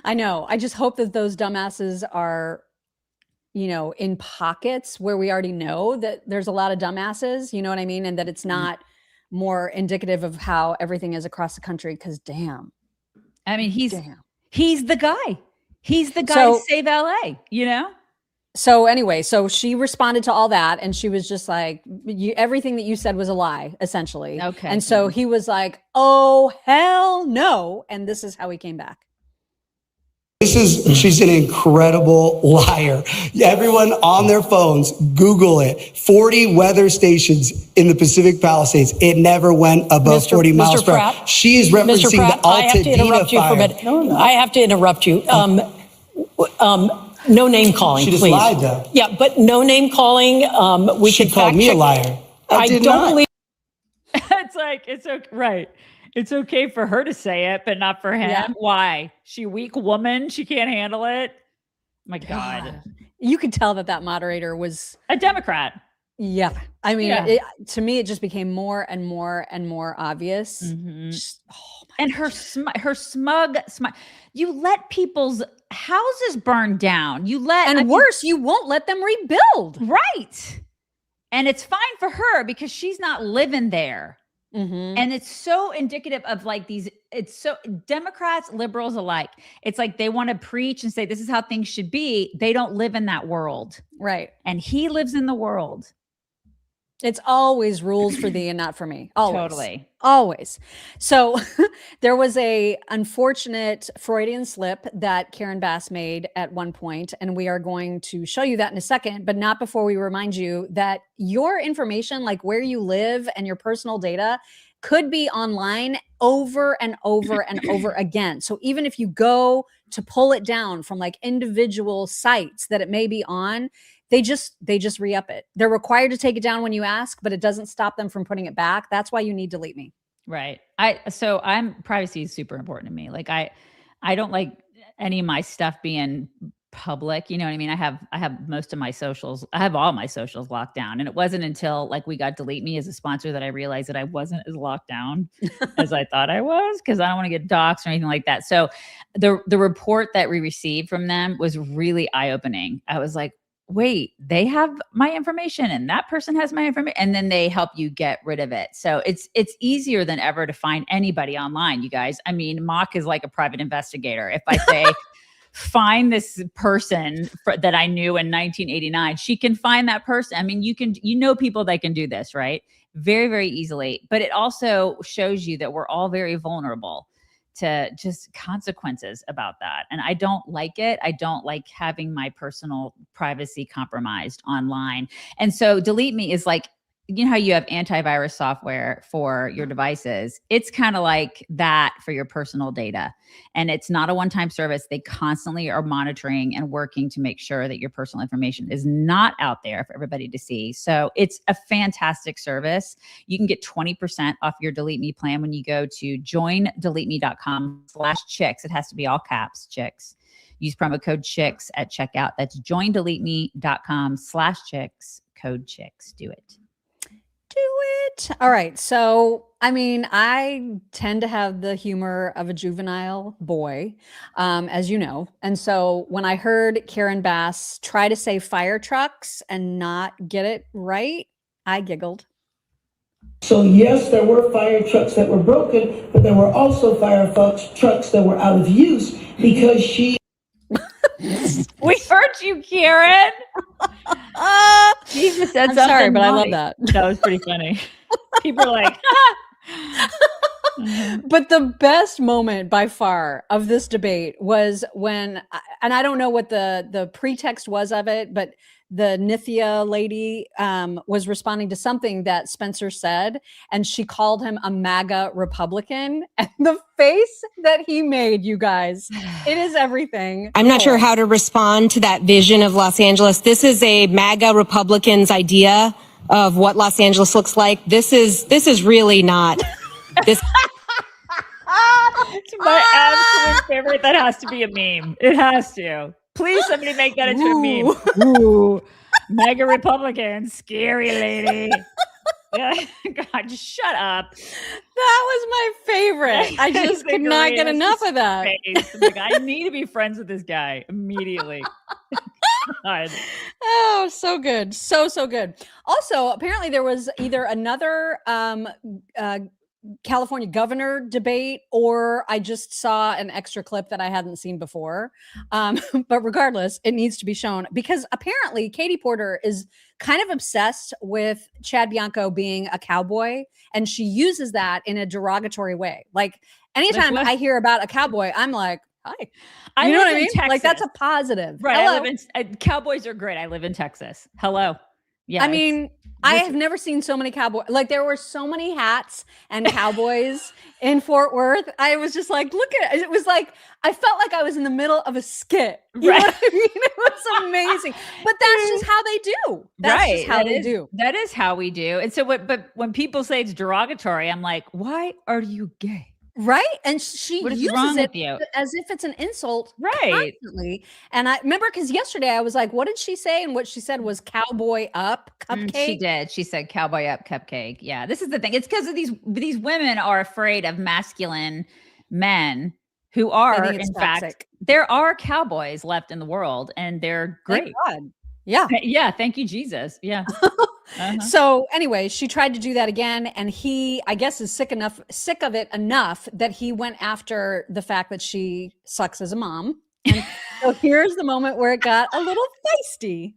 I know. I just hope that those dumbasses are, you know, in pockets where we already know that there's a lot of dumbasses, you know what I mean? And that it's not more indicative of how everything is across the country. Because damn. I mean, he's the guy. He's the guy to save LA, you know? So anyway, so she responded to all that, and she was just like, everything that you said was a lie, essentially. Okay. And so he was like, oh, hell no. And this is how he came back. She's an incredible liar. Everyone on their phones, Google it. 40 weather stations in the Pacific Palisades. It never went above 40 miles per hour. She is referencing the Altadena I have to interrupt you for a minute. No. I have to interrupt you. No name calling, She just please. lied, though. Yeah, but no name calling. She called me a liar. I don't believe. It's like, it's okay, right. It's okay for her to say it, but not for him. Yeah. Why? She a weak woman. She can't handle it. My God. You could tell that moderator was a Democrat. Yeah. I mean, to me, it just became more and more and more obvious. Mm-hmm. And her smug. You let people's houses burn down. You won't let them rebuild. Right. And it's fine for her because she's not living there. Mm-hmm. And it's so indicative of like it's so Democrats, liberals alike. It's like they want to preach and say, this is how things should be. They don't live in that world. Right. And he lives in the world. It's always rules for thee and not for me. Always. Totally. Always. So there was a unfortunate Freudian slip that Karen Bass made at one point, and we are going to show you that in a second, but not before we remind you that your information, like where you live and your personal data, could be online over and over and over again. So even if you go to pull it down from like individual sites that it may be on, they just re-up it. They're required to take it down when you ask, but it doesn't stop them from putting it back. That's why you need Delete Me. Right. Privacy is super important to me. Like I don't like any of my stuff being public. You know what I mean? I have most of my socials. I have all my socials locked down. And it wasn't until like we got Delete Me as a sponsor that I realized that I wasn't as locked down as I thought I was, because I don't want to get doxxed or anything like that. So the report that we received from them was really eye-opening. I was like, wait, they have my information and that person has my information, and then they help you get rid of it. So it's easier than ever to find anybody online, you guys. I mean, Mock is like a private investigator. If I say, find this person that I knew in 1989, she can find that person. I mean, people that can do this, right? Very, very easily. But it also shows you that we're all very vulnerable to just consequences about that. And I don't like it. I don't like having my personal privacy compromised online. And so Delete Me is like, you know how you have antivirus software for your devices? It's kind of like that for your personal data. And it's not a one-time service. They constantly are monitoring and working to make sure that your personal information is not out there for everybody to see. So it's a fantastic service. You can get 20% off your Delete Me plan when you go to joindeleteme.com/chicks. It has to be all caps, chicks. Use promo code chicks at checkout. That's joindeleteme.com/chicks, code chicks. Do it. Do it. All right. So, I mean, I tend to have the humor of a juvenile boy, as you know. And so when I heard Karen Bass try to say fire trucks and not get it right, I giggled. So yes, there were fire trucks that were broken, but there were also fire trucks that were out of use because she... We heard you, Karen. Jesus said I'm something. Sorry, but I love that. That was pretty funny. People are like, But the best moment by far of this debate was when, and I don't know what the pretext was of it, but the Nithya lady was responding to something that Spencer said, and she called him a MAGA Republican. And the face that he made, you guys, it is everything. I'm not sure how to respond to that vision of Los Angeles. This is a MAGA Republican's idea of what Los Angeles looks like. This is really not. This. It's my absolute favorite. That has to be a meme. It has to. Please, somebody make that into a meme. Ooh, MAGA Republican, scary lady. God, just shut up. That was my favorite. I just could not get enough of that. Like, I need to be friends with this guy immediately. God. Oh, so good. So good. Also, apparently there was either another California governor debate, or I just saw an extra clip that I hadn't seen before. But regardless, it needs to be shown because apparently Katie Porter is kind of obsessed with Chad Bianco being a cowboy, and she uses that in a derogatory way. Like anytime I hear about a cowboy, I'm like, hi. You know what I mean? Texas. Like that's a positive. Right. Hello. I live in cowboys are great. I live in Texas. Hello. Yeah. I mean, I have never seen so many cowboys. Like there were so many hats and cowboys in Fort Worth. I was just like, look at it. It was like, I felt like I was in the middle of a skit. You know what I mean? It was amazing. But that's just how they do. That's just how they do. That is how we do. And so but when people say it's derogatory, I'm like, why are you gay? Right. And she uses it as if it's an insult. Right. Constantly. And I remember because yesterday I was like, what did she say? And what she said was cowboy up cupcake. She did. She said cowboy up cupcake. Yeah. This is the thing. It's because of these women are afraid of masculine men who are, in fact, there are cowboys left in the world and they're great. Thank God. Yeah. Yeah. Thank you, Jesus. Yeah. So anyway, she tried to do that again. And he, I guess, is sick of it enough that he went after the fact that she sucks as a mom. And so here's the moment where it got a little feisty.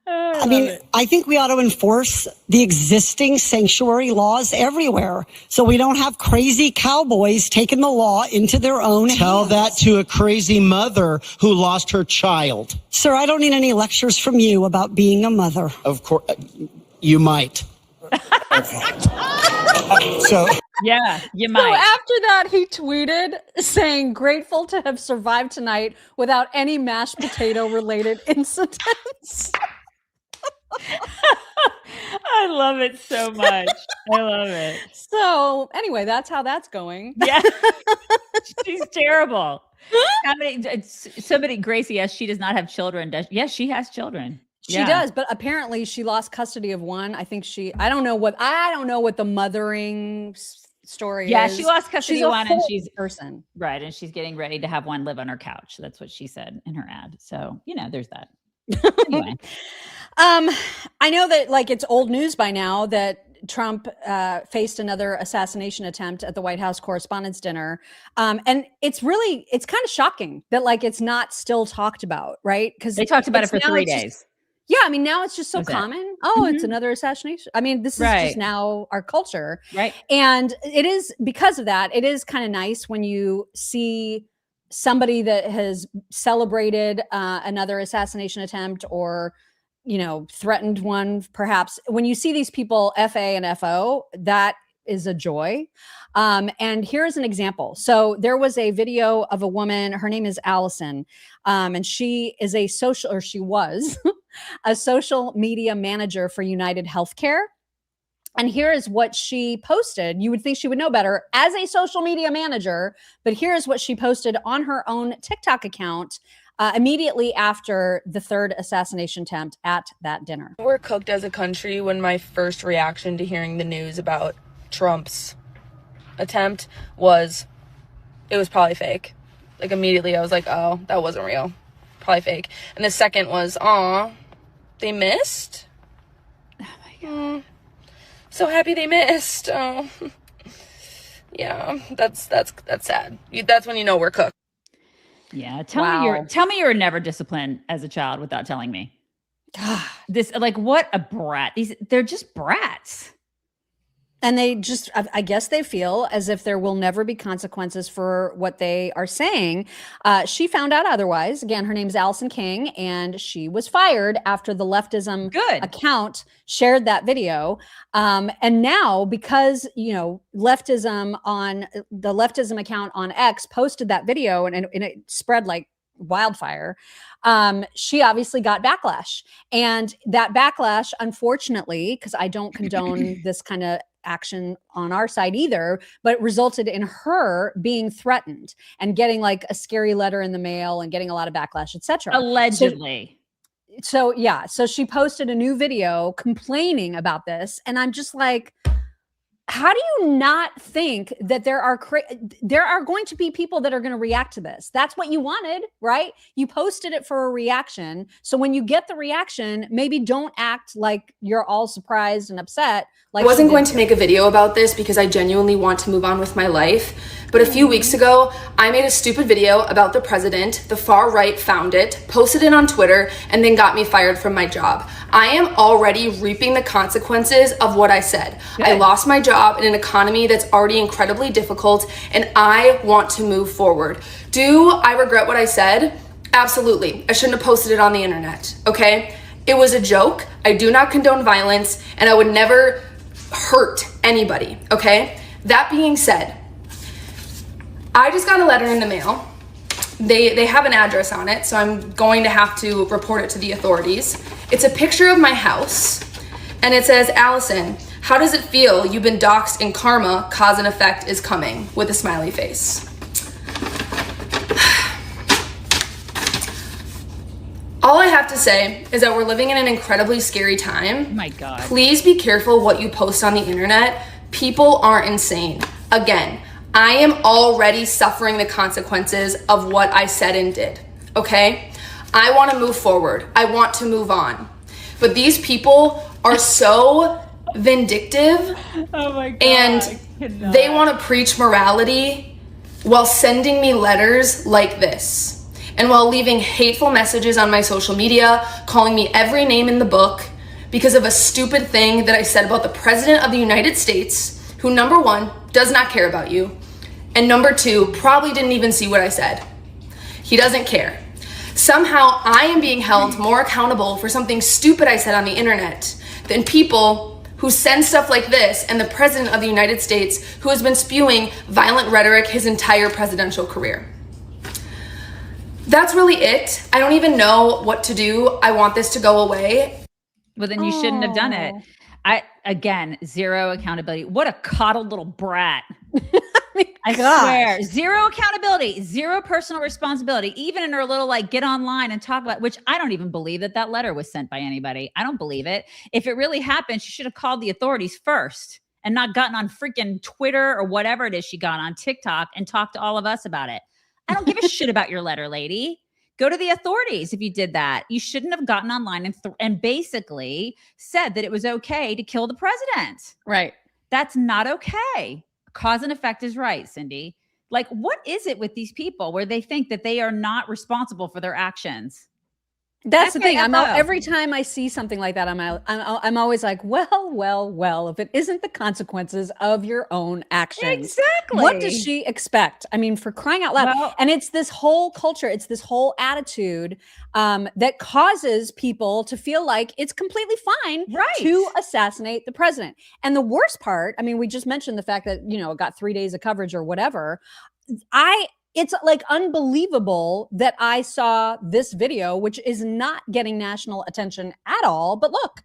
I mean, I think we ought to enforce the existing sanctuary laws everywhere so we don't have crazy cowboys taking the law into their own hands. Tell that to a crazy mother who lost her child. Sir, I don't need any lectures from you about being a mother. Of course, you might. So yeah, you might. So after that, he tweeted saying, grateful to have survived tonight without any mashed potato related incidents. I love it so much. I love it. So anyway, that's how that's going. Yeah. She's terrible. Somebody, Gracie, yes, she does not have children. Yes, she has children. She does, but apparently she lost custody of one. I think I don't know what the mothering story is. Yeah, she lost custody of one and she's a person. Right. And she's getting ready to have one live on her couch. That's what she said in her ad. So, there's that. Anyway. I know that like it's old news by now that Trump faced another assassination attempt at the White House Correspondents' Dinner. And it's kind of shocking that like it's not still talked about, right? Because they talked about it for 3 days. Yeah, I mean, now it's just so common. It's another assassination. I mean, this is just now our culture. Right. And it is, because of that, it is kind of nice when you see somebody that has celebrated another assassination attempt or, threatened one, perhaps. When you see these people FA and FO, that is a joy. And here's an example. So there was a video of a woman, her name is Allison, and she was a social media manager for United Healthcare. And here is what she posted. You would think she would know better as a social media manager, but here's what she posted on her own TikTok account immediately after the third assassination attempt at that dinner. We're cooked as a country when my first reaction to hearing the news about Trump's attempt was, it was probably fake. Like immediately I was like, oh, that wasn't real. Probably fake. And the second was, aw, they missed? Oh my God. So happy they missed. Oh, yeah, that's sad. That's when you know we're cooked. Yeah, tell me you were never disciplined as a child without telling me. This, like, what a brat. They're just brats. And they just, I guess they feel as if there will never be consequences for what they are saying. She found out otherwise. Again, her name is Allison King, and she was fired after the leftism account shared that video. And now, because, leftism on the leftism account on X posted that video and it spread like wildfire, she obviously got backlash. And that backlash, unfortunately, because I don't condone this kind of action on our side either, but resulted in her being threatened and getting like a scary letter in the mail and getting a lot of backlash, etc. Allegedly. So she posted a new video complaining about this, and I'm just like, how do you not think that there are going to be people that are going to react to this? That's what you wanted, right? You posted it for a reaction. So when you get the reaction, maybe don't act like you're all surprised and upset. Like, I wasn't going to make a video about this because I genuinely want to move on with my life. But a few weeks ago, I made a stupid video about the president. The far right found it, posted it on Twitter, and then got me fired from my job. I am already reaping the consequences of what I said. Good. I lost my job in an economy that's already incredibly difficult, and I want to move forward. Do I regret what I said? Absolutely. I shouldn't have posted it on the internet, okay? It was a joke. I do not condone violence, and I would never hurt anybody, okay? That being said, I just got a letter in the mail. They have an address on it, so I'm going to have to report it to the authorities. It's a picture of my house, and it says, Allison, how does it feel? You've been doxxed and karma, cause and effect is coming, with a smiley face. All I have to say is that we're living in an incredibly scary time. Oh my God. Please be careful what you post on the internet. People are insane. Again, I am already suffering the consequences of what I said and did, okay? I want to move forward. I want to move on. But these people are so vindictive. Oh my God. And they want to preach morality while sending me letters like this. And while leaving hateful messages on my social media, calling me every name in the book because of a stupid thing that I said about the President of the United States, who, number one, does not care about you, and number two, probably didn't even see what I said. He doesn't care. Somehow I am being held more accountable for something stupid I said on the internet than people who send stuff like this and the President of the United States, who has been spewing violent rhetoric his entire presidential career. That's really it. I don't even know what to do. I want this to go away. Well, then you shouldn't have done it. Again, zero accountability. What a coddled little brat. I swear, zero accountability, zero personal responsibility, even in her little, like, get online and talk about, which I don't even believe that letter was sent by anybody. I don't believe it. If it really happened, she should have called the authorities first and not gotten on freaking Twitter or whatever it is she got on TikTok and talked to all of us about it. I don't give a shit about your letter, lady. Go to the authorities if you did that. You shouldn't have gotten online and basically said that it was okay to kill the president. Right. That's not okay. Cause and effect is right, Cindy. Like, what is it with these people where they think that they are not responsible for their actions? That's the thing. Every time I see something like that, I'm always like, well, if it isn't the consequences of your own actions. Exactly. What does she expect? I mean, for crying out loud. Well, and it's this whole culture, it's this whole attitude that causes people to feel like it's completely fine to assassinate the president. And the worst part, I mean, we just mentioned the fact that, it got 3 days of coverage or whatever. It's like unbelievable that I saw this video, which is not getting national attention at all. But look.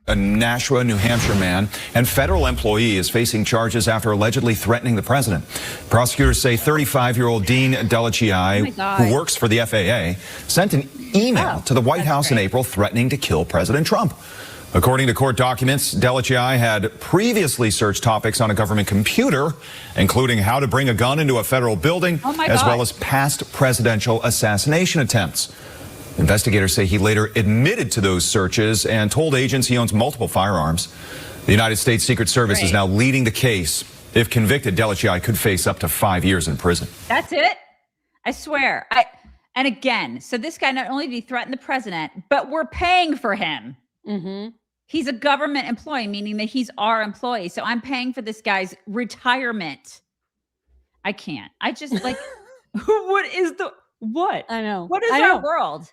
A Nashua, New Hampshire man and federal employee is facing charges after allegedly threatening the president. Prosecutors say 35-year-old Dean Delicii, who works for the FAA, sent an email to the White House in April threatening to kill President Trump. According to court documents, Delicii had previously searched topics on a government computer, including how to bring a gun into a federal building, as well as past presidential assassination attempts. Investigators say he later admitted to those searches and told agents he owns multiple firearms. The United States Secret Service is now leading the case. If convicted, Delicii could face up to 5 years in prison. That's it. I swear. And again, so this guy, not only did he threaten the president, but we're paying for him. Mm-hmm. He's a government employee, meaning that he's our employee. So I'm paying for this guy's retirement. I can't. I just like, what? I know. What is our world?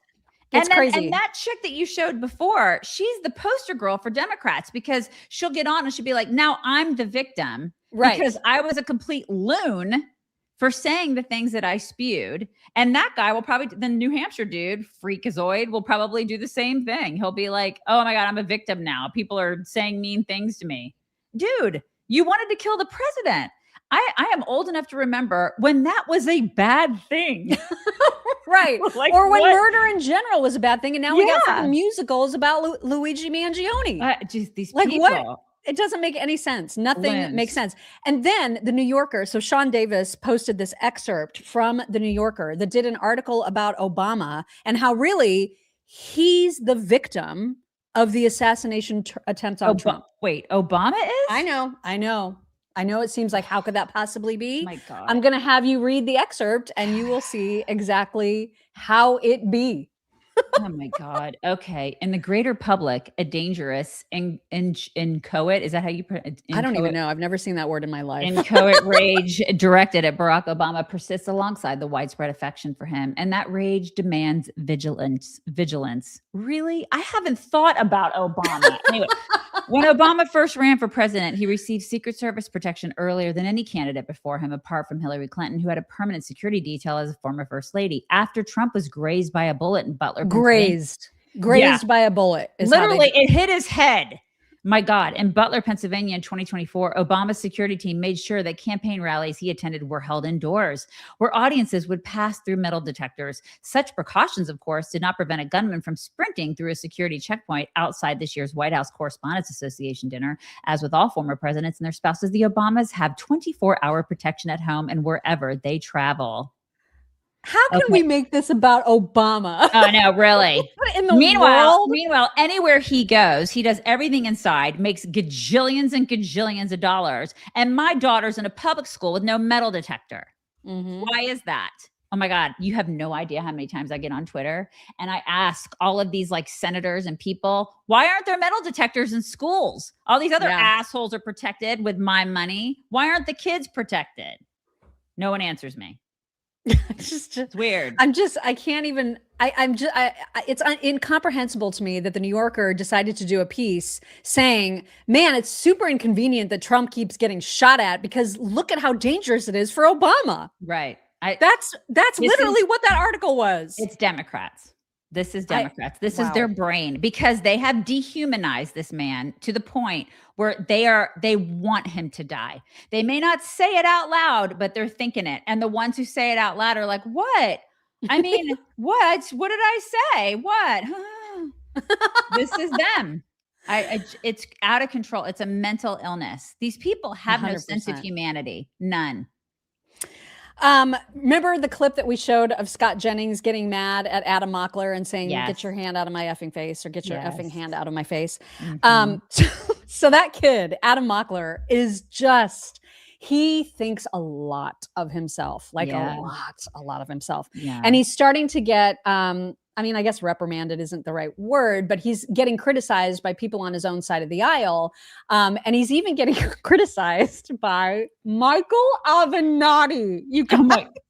It's crazy. And that chick that you showed before, she's the poster girl for Democrats because she'll get on and she'll be like, now I'm the victim. Right. Because I was a complete loon for saying the things that I spewed. And that guy will probably, the New Hampshire dude, freakazoid, will probably do the same thing. He'll be like, oh my God, I'm a victim now. People are saying mean things to me. Dude, you wanted to kill the president. I am old enough to remember when that was a bad thing. Right. Like, or when what? murder in general was a bad thing. And now we got fucking musicals about Luigi Mangione. Just these like people. What? It doesn't make any sense. Nothing makes sense. And then the New Yorker, so Sean Davis posted this excerpt from the New Yorker that did an article about Obama and how really he's the victim of the assassination attempts on Trump. Wait, Obama is? I know it seems like, how could that possibly be? My God. I'm going to have you read the excerpt and you will see exactly how it be. Oh my God. Okay. In the greater public, a dangerous inchoate, is that how you I don't even know. I've never seen that word in my life. Inchoate rage directed at Barack Obama persists alongside the widespread affection for him. And that rage demands vigilance. Really? I haven't thought about Obama. Anyway, when Obama first ran for president, he received Secret Service protection earlier than any candidate before him, apart from Hillary Clinton, who had a permanent security detail as a former first lady. After Trump was grazed by a bullet in Butler, grazed by a bullet. Literally, it hit his head. My God. In Butler, Pennsylvania in 2024, Obama's security team made sure that campaign rallies he attended were held indoors, where audiences would pass through metal detectors. Such precautions, of course, did not prevent a gunman from sprinting through a security checkpoint outside this year's White House Correspondents Association dinner. As with all former presidents and their spouses, the Obamas have 24-hour protection at home and wherever they travel. How can we make this about Obama? Oh, no, really. In the world? Meanwhile, anywhere he goes, he does everything inside, makes gajillions and gajillions of dollars. And my daughter's in a public school with no metal detector. Mm-hmm. Why is that? Oh my God, you have no idea how many times I get on Twitter and I ask all of these like senators and people, why aren't there metal detectors in schools? All these other assholes are protected with my money. Why aren't the kids protected? No one answers me. It's weird. I can't even, it's incomprehensible to me that the New Yorker decided to do a piece saying, man, it's super inconvenient that Trump keeps getting shot at because look at how dangerous it is for Obama. Right. That's literally what that article was. It's Democrats. This is Democrats. This is their brain because they have dehumanized this man to the point where they want him to die. They may not say it out loud, but they're thinking it. And the ones who say it out loud are like, what? I mean, what? What did I say? What? This is them. It's out of control. It's a mental illness. These people have 100%. No sense of humanity. None. Remember the clip that we showed of Scott Jennings getting mad at Adam Mockler and saying, get your hand out of my effing face, or get your effing hand out of my face. So that kid, Adam Mockler, is just, he thinks a lot of himself, like a lot of himself. And he's starting to get, I mean, I guess reprimanded isn't the right word, but he's getting criticized by people on his own side of the aisle. And he's even getting criticized by Michael Avenatti.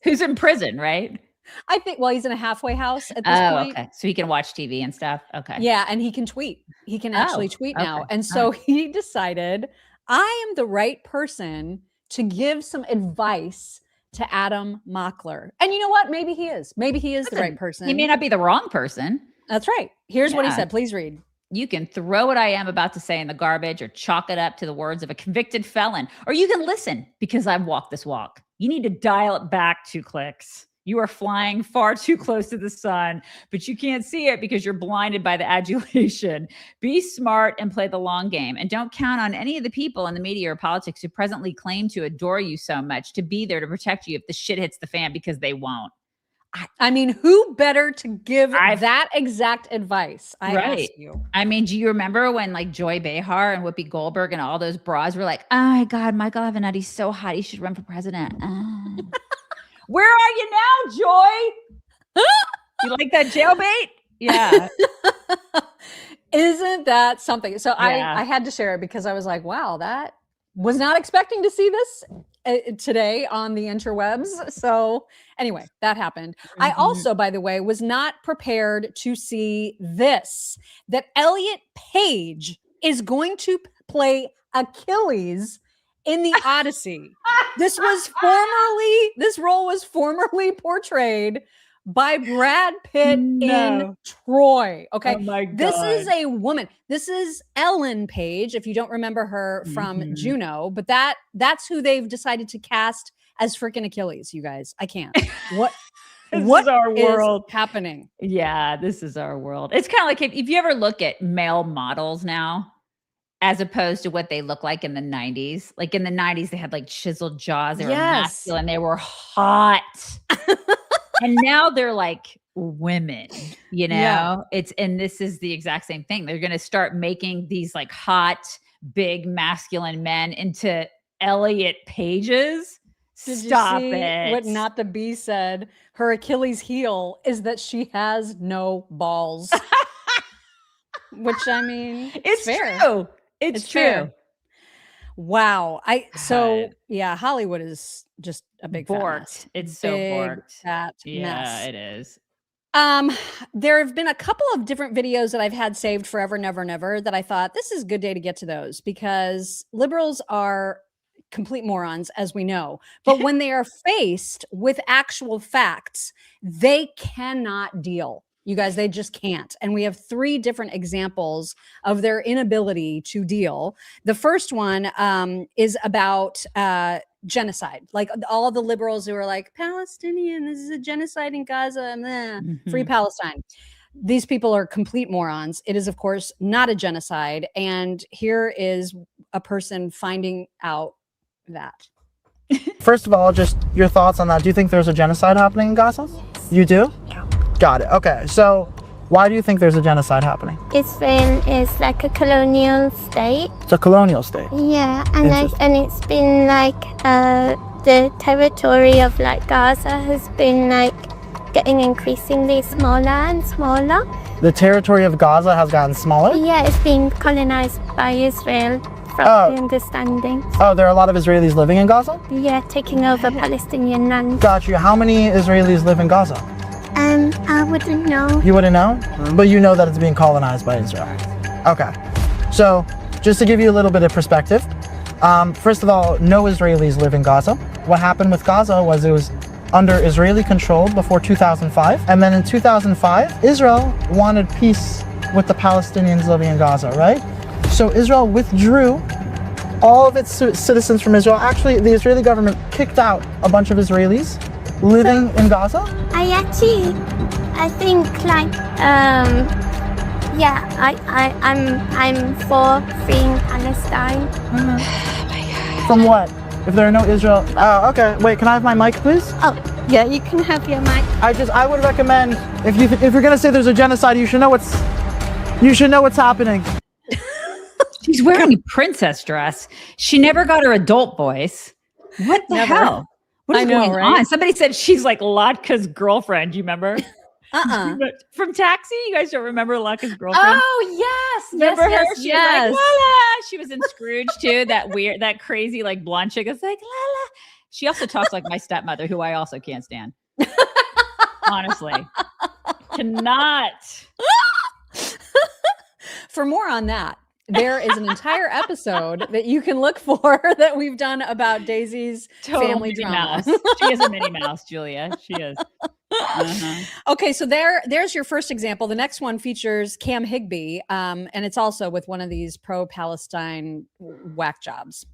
Who's in prison, right? I think, well, he's in a halfway house at this point. Okay. So he can watch TV and stuff. Okay. Yeah. And he can tweet. He can actually tweet now. And so he decided, I am the right person to give some advice to Adam Mockler. And you know what? Maybe he is. Maybe he is the right person. He may not be the wrong person. That's right. Here's what he said. Please read. You can throw what I am about to say in the garbage or chalk it up to the words of a convicted felon. Or you can listen because I've walked this walk. You need to dial it back 2 clicks. You are flying far too close to the sun, but you can't see it because you're blinded by the adulation. Be smart and play the long game. And don't count on any of the people in the media or politics who presently claim to adore you so much to be there to protect you if the shit hits the fan, because they won't. I mean, who better to give that exact advice? I ask you. I mean, do you remember when like Joy Behar and Whoopi Goldberg and all those bras were like, oh my God, Michael Avenatti's so hot. He should run for president. Where are you now, Joy? You like that jailbait? Yeah. Isn't that something? So I had to share it because I was like, wow, that was not expecting to see this today on the interwebs. So anyway, that happened. I also, by the way, was not prepared to see this, that Elliot Page is going to play Achilles in the Odyssey. This role was formerly portrayed by Brad Pitt in Troy. Okay. Oh my God. This is a woman. This is Ellen Page, if you don't remember her from Juno, but that's who they've decided to cast as freaking Achilles, you guys. I can't. What is our world happening? Yeah, this is our world. It's kind of like if you ever look at male models now, as opposed to what they look like in the 90s. Like in the 90s, they had like chiseled jaws. They were masculine. They were hot. And now they're like women, you know? And this is the exact same thing. They're going to start making these like hot, big, masculine men into Elliot Pages. Stop it. What Not the Bee said? Her Achilles heel is that she has no balls. Which, I mean, it's fair. True. It's true. Fair. Wow. Hollywood is just a big borked. It's so borked. Fat mess. Yeah, it is. There have been a couple of different videos that I've had saved forever, never, never, that I thought this is a good day to get to those, because liberals are complete morons, as we know. But when they are faced with actual facts, they cannot deal. You guys, they just can't. And we have 3 different examples of their inability to deal. The first one is about genocide. Like all the liberals who are like, Palestinian, this is a genocide in Gaza, free Palestine. These people are complete morons. It is, of course, not a genocide. And here is a person finding out that. First of all, just your thoughts on that. Do you think there's a genocide happening in Gaza? You do? Yeah. Got it. Okay. So why do you think there's a genocide happening? It's like a colonial state. It's a colonial state? Yeah. And it's been like the territory of like Gaza has been like getting increasingly smaller and smaller. The territory of Gaza has gotten smaller? Yeah, it's been colonized by Israel. From the understanding. Oh, there are a lot of Israelis living in Gaza? Yeah, taking over Palestinian land. Got you. How many Israelis live in Gaza? I wouldn't know. You wouldn't know? But you know that it's being colonized by Israel. Okay. So, just to give you a little bit of perspective, first of all, no Israelis live in Gaza. What happened with Gaza was it was under Israeli control before 2005. And then in 2005, Israel wanted peace with the Palestinians living in Gaza, right? So Israel withdrew all of its citizens from Israel. Actually, the Israeli government kicked out a bunch of Israelis living in Gaza. I think like, I'm for freeing Palestine. From what? If there are no Israel, oh, okay. Wait, can I have my mic, please? Oh, yeah, you can have your mic. I would recommend if you're gonna say there's a genocide, you should know what's happening. She's wearing a princess dress. She never got her adult voice. What the hell? What is going on? Somebody said she's like Latka's girlfriend. You remember? From Taxi? You guys don't remember Latka's girlfriend? Oh, yes. Remember her? Yes, She was like, Lala. She was in Scrooge too. That crazy like blonde chick is like, Lala. She also talks like my stepmother, who I also can't stand. Honestly. Cannot. For more on that, there is an entire episode that you can look for that we've done about Daisy's family drama. She is a Minnie Mouse, Julia. She is. Okay, so there's your first example. The next one features Cam Higbee, and it's also with one of these pro-Palestine whack jobs.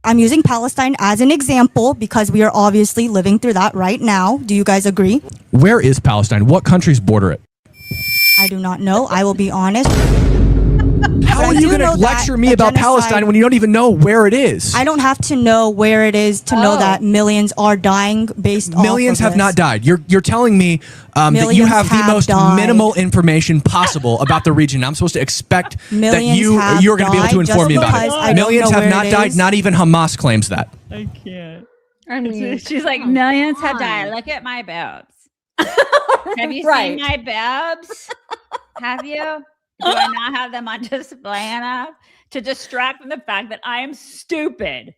I'm using Palestine as an example because we are obviously living through that right now. Do you guys agree? Where is Palestine? What countries border it? I do not know. I will be honest. How are you going to lecture me about Palestine when you don't even know where it is? I don't have to know where it is to know that millions are dying based off of Millions have not died. You're telling me that you have the most minimal information possible about the region. I'm supposed to expect that you're going to be able to inform me about it. Millions have not died. Not even Hamas claims that. I can't. I mean, she's like, millions have died. Look at my boobs. Have you seen my boobs? Have you? Do I not have them on display enough to distract from the fact that I am stupid?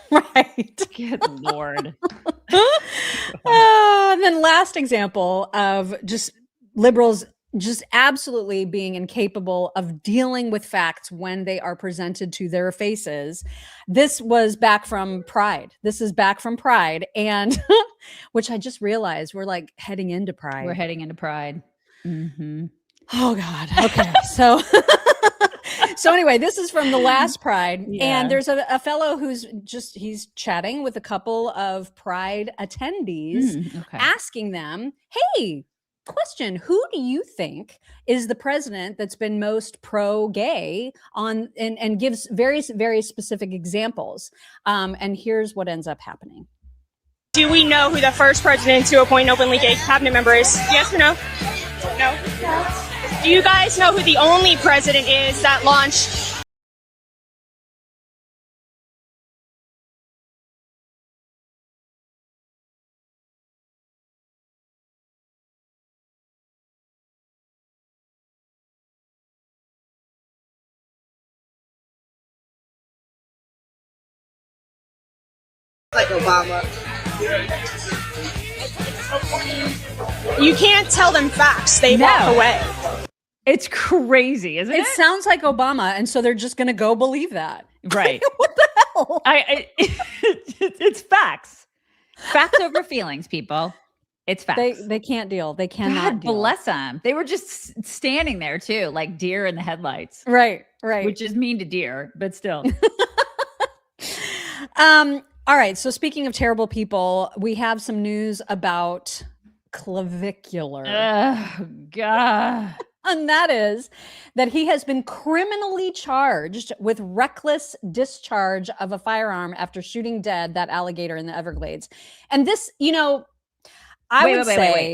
Right. Good Lord. And then last example of just liberals just absolutely being incapable of dealing with facts when they are presented to their faces. This was back from Pride. This is back from Pride. And which I just realized we're like heading into Pride. We're heading into Pride. Mm-hmm. Oh God. Okay. So anyway, this is from the last Pride. And there's a fellow who's he's chatting with a couple of Pride attendees, asking them, hey, question, who do you think is the president that's been most pro-gay on and gives very, very specific examples. And here's what ends up happening. Do we know who the first president to appoint an openly gay cabinet member is? Yes or no? No? Do you guys know who the only president is that launched like Obama? You can't tell them facts. They walk away. It's crazy, isn't it? It sounds like Obama, and so they're just going to go believe that. Right. What the hell? It's facts. Facts over feelings, people. It's facts. They can't deal. They cannot deal. Bless them. They were just standing there too, like deer in the headlights. Right. Which is mean to deer, but still. All right. So speaking of terrible people, we have some news about Clavicular. Oh, God. And that is that he has been criminally charged with reckless discharge of a firearm after shooting dead that alligator in the Everglades. And this, I would say...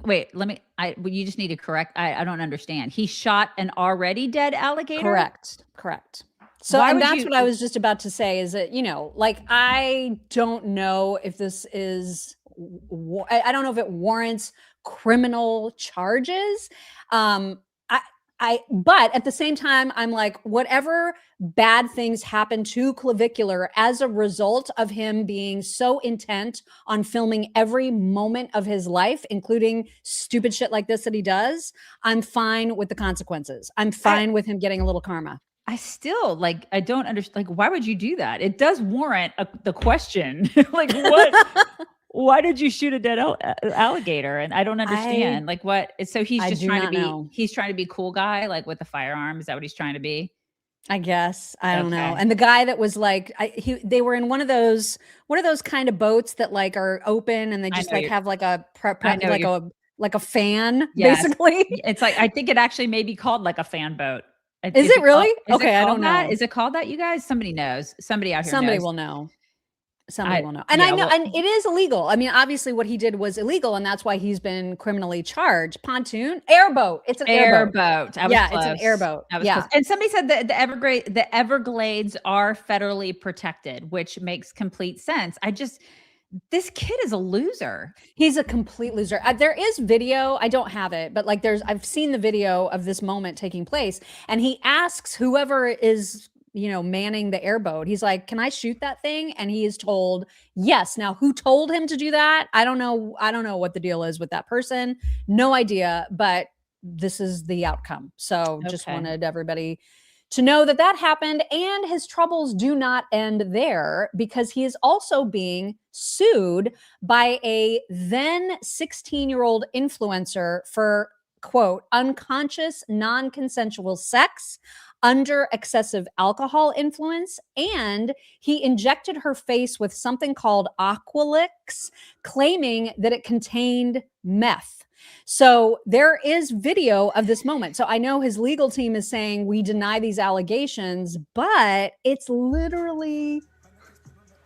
Wait. You just need to correct. I don't understand. He shot an already dead alligator? Correct. So and that's what I was just about to say is that, I don't know if this is... I don't know if it warrants criminal charges. But at the same time, I'm like, whatever bad things happen to Clavicular as a result of him being so intent on filming every moment of his life, including stupid shit like this that he does, I'm fine with the consequences. I'm fine with him getting a little karma. I still I don't understand. Why would you do that? It does warrant the question. What? Why did you shoot a dead alligator? And I don't understand. What? So he's just trying to be. He's trying to be cool guy, with the firearm. Is that what he's trying to be? I guess I don't know. And the guy that was they were in one of those kind of boats that are open and they just have a fan, basically. It's I think it actually may be called a fan boat. Is it really? Okay, I don't know. Is it called that, you guys? Somebody knows. Somebody out here Somebody knows. will know. Somebody will know. And I know, and it is illegal. I mean, obviously what he did was illegal, and that's why he's been criminally charged. Pontoon, airboat. It's an airboat. Yeah, it's an airboat. Yeah. Close. And somebody said that the Everglades are federally protected, which makes complete sense. This kid is a loser. He's a complete loser. There is video. I don't have it, but like I've seen the video of this moment taking place, and he asks whoever is, manning the airboat. He's like, "Can I shoot that thing?" And he is told yes. Now, who told him to do that? I don't know. I don't know what the deal is with that person. No idea, but this is the outcome. So just wanted everybody to know that happened, and his troubles do not end there, because he is also being sued by a then 16-year-old influencer for, quote, unconscious, non-consensual sex under excessive alcohol influence, and he injected her face with something called Aqualix, claiming that it contained meth. So there is video of this moment. So I know his legal team is saying we deny these allegations, but it's literally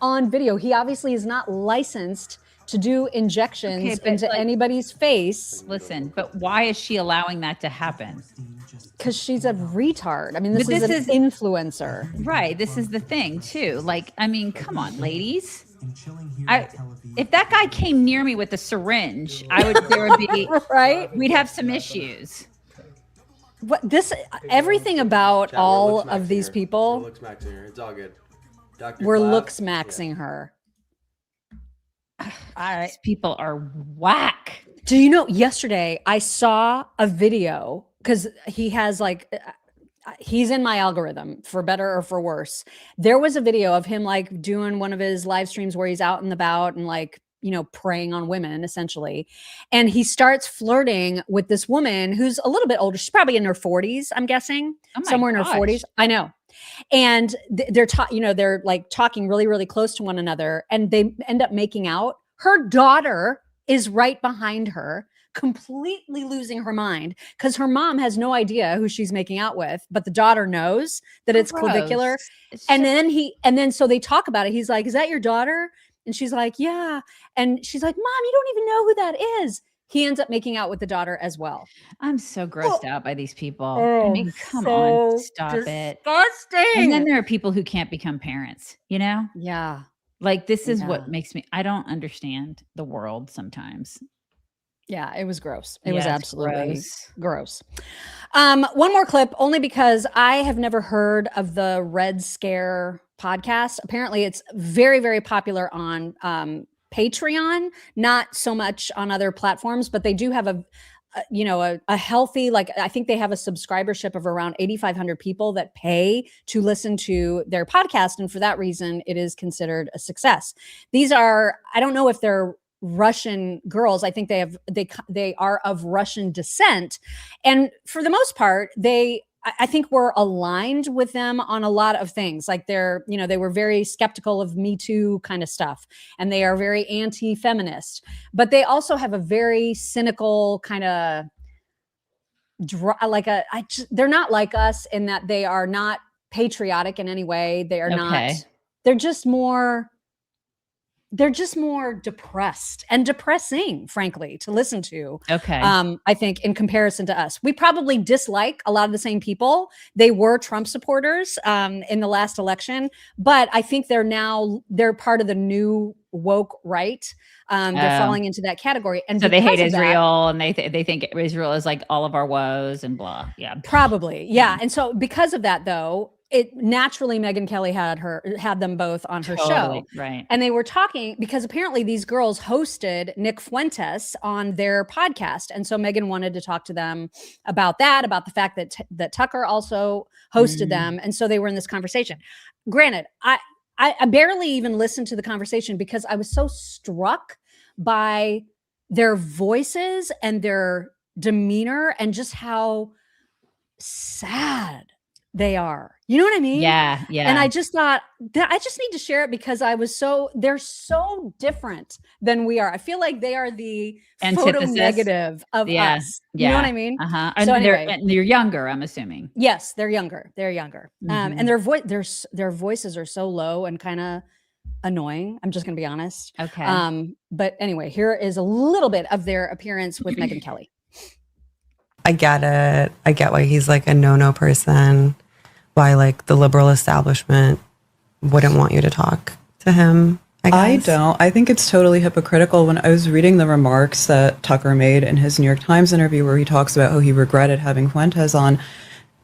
on video. He obviously is not licensed to do injections into anybody's face. Listen, but why is she allowing that to happen? Because she's a retard. I mean, this is an influencer. Right. This is the thing, too. Like, I mean, come on, ladies. If that guy came near me with a syringe, there would be right. We'd have some issues. What everything about all of these people. Looks maxing her. It's all good. We're looks maxing her. All right. These people are whack. Do you know? Yesterday I saw a video, because he has he's in my algorithm for better or for worse. There was a video of him doing one of his live streams where he's out and about and preying on women essentially. And he starts flirting with this woman who's a little bit older. She's probably in her 40s, I'm guessing. Somewhere in her 40s. I know. And they're talking really, really close to one another, and they end up making out. Her daughter is right behind her, completely losing her mind, because her mom has no idea who she's making out with, but the daughter knows that it's clavicular. And then so they talk about it. He's like, "Is that your daughter?" And she's like, "Yeah." And she's like, "Mom, you don't even know who that is." He ends up making out with the daughter as well. I'm so grossed out by these people. I mean, come on, stop it. Disgusting. And then there are people who can't become parents, Yeah. Like, this is what makes me, I don't understand the world sometimes. Yeah, it was gross. It was absolutely gross. One more clip, only because I have never heard of the Red Scare podcast. Apparently it's very, very popular on Patreon, not so much on other platforms, but they do have a healthy, I think they have a subscribership of around 8,500 people that pay to listen to their podcast. And for that reason, it is considered a success. These are, I don't know if they're Russian girls. I think they are of Russian descent. And for the most part, I think we're aligned with them on a lot of things. Like they were very skeptical of Me Too kind of stuff, and they are very anti-feminist, but they also have a very cynical kind of they're not like us in that they are not patriotic in any way. They are not, they're just more depressed and depressing, frankly, to listen to. Okay. I think in comparison to us, we probably dislike a lot of the same people. They were Trump supporters in the last election, but I think they're part of the new woke right. They're falling into that category. And so they hate Israel, and they think Israel is like all of our woes and blah. Yeah. Probably. Yeah. And so because of that, though, it naturally, Megyn Kelly had them both on her show. Right. And they were talking because apparently these girls hosted Nick Fuentes on their podcast. And so Megyn wanted to talk to them about that, about the fact that Tucker also hosted them. And so they were in this conversation. Granted, I barely even listened to the conversation because I was so struck by their voices and their demeanor and just how sad they are. You know what I mean? Yeah. Yeah. And I just thought that I just need to share it because they're so different than we are. I feel like they are the photo negative of us. You know what I mean? Uh-huh. So and they're younger, I'm assuming. Yes, they're younger. They're younger. And their voices are so low and kind of annoying. I'm just going to be honest. Okay. But anyway, here is a little bit of their appearance with Megyn Kelly. I get it. I get why he's like a no-no person, why like the liberal establishment wouldn't want you to talk to him. I don't. I think it's totally hypocritical. When I was reading the remarks that Tucker made in his New York Times interview where he talks about how he regretted having Fuentes on,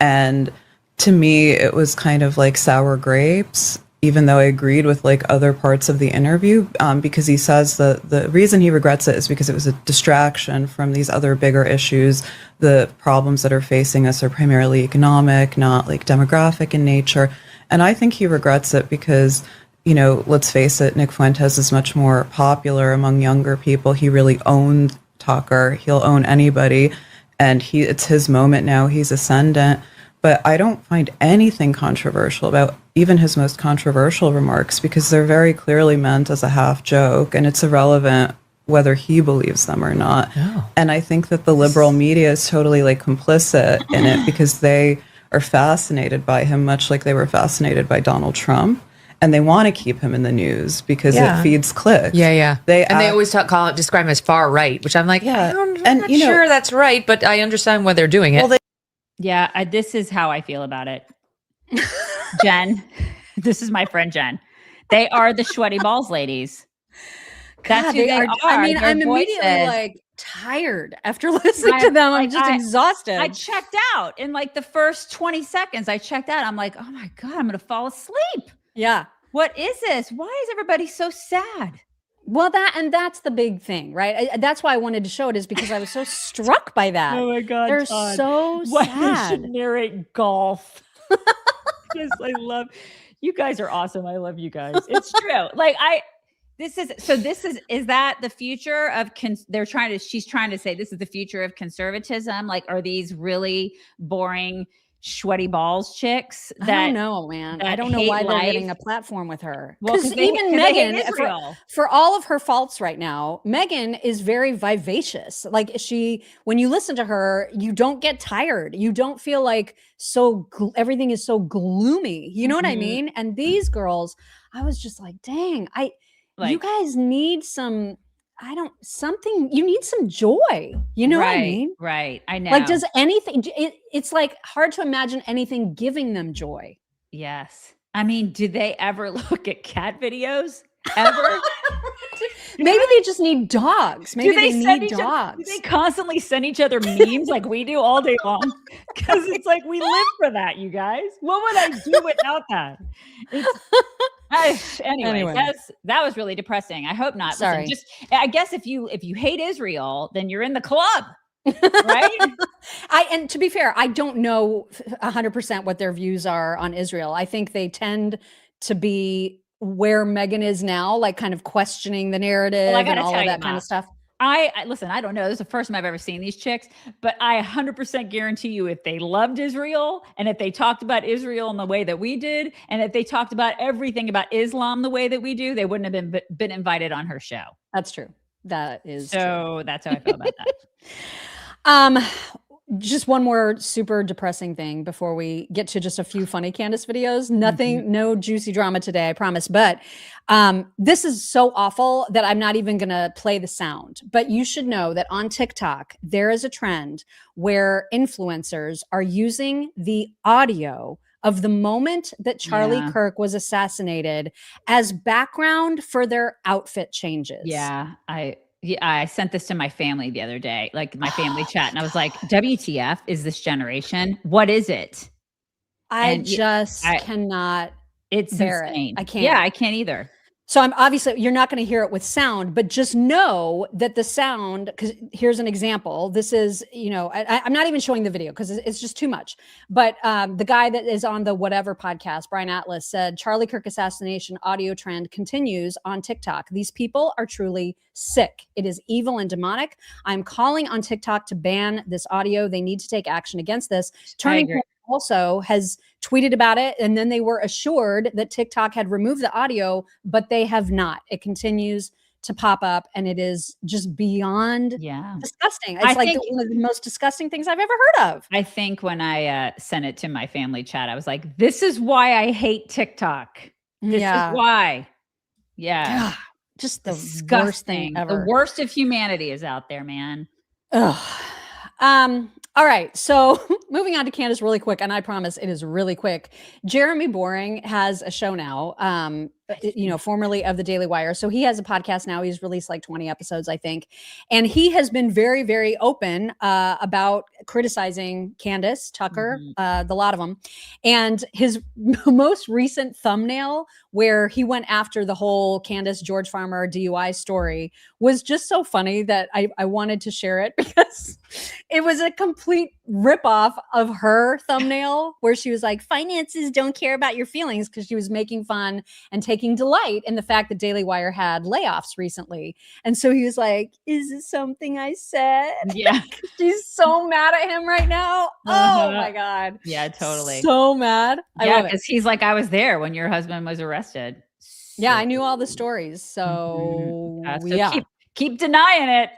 and to me it was kind of like sour grapes, even though I agreed with like other parts of the interview, because he says that the reason he regrets it is because it was a distraction from these other bigger issues. The problems that are facing us are primarily economic, not like demographic in nature. And I think he regrets it because, you know, let's face it, Nick Fuentes is much more popular among younger people. He really owned Tucker. He'll own anybody. And it's his moment now. He's ascendant. But I don't find anything controversial about even his most controversial remarks, because they're very clearly meant as a half joke, and it's irrelevant whether he believes them or not. Oh. And I think that the liberal media is totally like complicit in it because they are fascinated by him, much like they were fascinated by Donald Trump. And they want to keep him in the news because it feeds clicks. Yeah. They always describe him as far right, which I'm like, I'm not sure that's right, but I understand why they're doing it. Well, this is how I feel about it. Jen, this is my friend Jen. They are the sweaty balls ladies. That's who they are. I mean, I'm immediately like tired after listening to them. I'm just exhausted. I checked out in like the first 20 seconds. I checked out. I'm like, oh my God, I'm going to fall asleep. Yeah. What is this? Why is everybody so sad? Well, that's the big thing, right? That's why I wanted to show it, is because I was so struck by that. Oh my God, they're so sad. Why they should narrate golf? Because I love you guys are awesome. I love you guys. It's true. Like is that the future of she's trying to say this is the future of conservatism? Like, are these really boring sweaty balls chicks I don't know, man. I don't know why they're getting a platform with her. Because even Megyn, for all of her faults right now, Megyn is very vivacious. Like when you listen to her, you don't get tired. You don't feel like everything is so gloomy. You know what I mean? And these girls, I was just like, dang, you guys need you need some joy. You know what I mean? Right. I know. Like, does anything, it's like hard to imagine anything giving them joy. Yes. I mean, do they ever look at cat videos? Ever? Maybe they just need dogs. Maybe they need dogs. Do they constantly send each other memes like we do all day long? Because it's like we live for that, you guys. What would I do without that? Anyway, that was really depressing. I hope not. Sorry. Listen, I guess if you hate Israel, then you're in the club, right? And to be fair, I don't know 100% what their views are on Israel. I think they tend to be where Megyn is now, like kind of questioning the narrative and all of that kind of stuff. Listen, I don't know. This is the first time I've ever seen these chicks, but I 100% guarantee you if they loved Israel and if they talked about Israel in the way that we did, and if they talked about everything about Islam the way that we do, they wouldn't have been invited on her show. That's true. That is true. That's how I feel about that. Just one more super depressing thing before we get to just a few funny Candace videos. Nothing, no juicy drama today, I promise. But this is so awful that I'm not even going to play the sound. But you should know that on TikTok, there is a trend where influencers are using the audio of the moment that Charlie Kirk was assassinated as background for their outfit changes. Yeah, I sent this to my family the other day, like my family chat, and I was like, WTF is this generation? What is it? I cannot bear insane. it. I can't. Yeah, I can't either. So you're not going to hear it with sound, but just know that the sound, because here's an example. This is, I'm not even showing the video because it's just too much. But the guy that is on the Whatever podcast, Brian Atlas, said, Charlie Kirk assassination audio trend continues on TikTok. These people are truly sick. It is evil and demonic. I'm calling on TikTok to ban this audio. They need to take action against this. Turning Point also has tweeted about it, and then they were assured that TikTok had removed the audio, but they have not. It continues to pop up, and it is just beyond disgusting. It's like one of the most disgusting things I've ever heard of. I think when I sent it to my family chat, I was like, this is why I hate TikTok. This is why. Yeah. Just the disgusting. Worst thing ever. The worst of humanity is out there, man. All right. So moving on to Candace really quick, and I promise it is really quick. Jeremy Boring has a show now, formerly of the Daily Wire. So he has a podcast now. He's released like 20 episodes, I think. And he has been very, very open about criticizing Candace, Tucker, the lot of them. And his most recent thumbnail where he went after the whole Candace George Farmer DUI story was just so funny that I wanted to share it because it was a complete ripoff of her thumbnail where she was like, finances don't care about your feelings, because she was making fun and taking delight in the fact that Daily Wire had layoffs recently. And so he was like, is it something I said? Yeah. She's so mad at him right now. Oh my God. Yeah, totally. So mad. Yeah, because he's like, I was there when your husband was arrested. Yeah, I knew all the stories. So, keep denying it.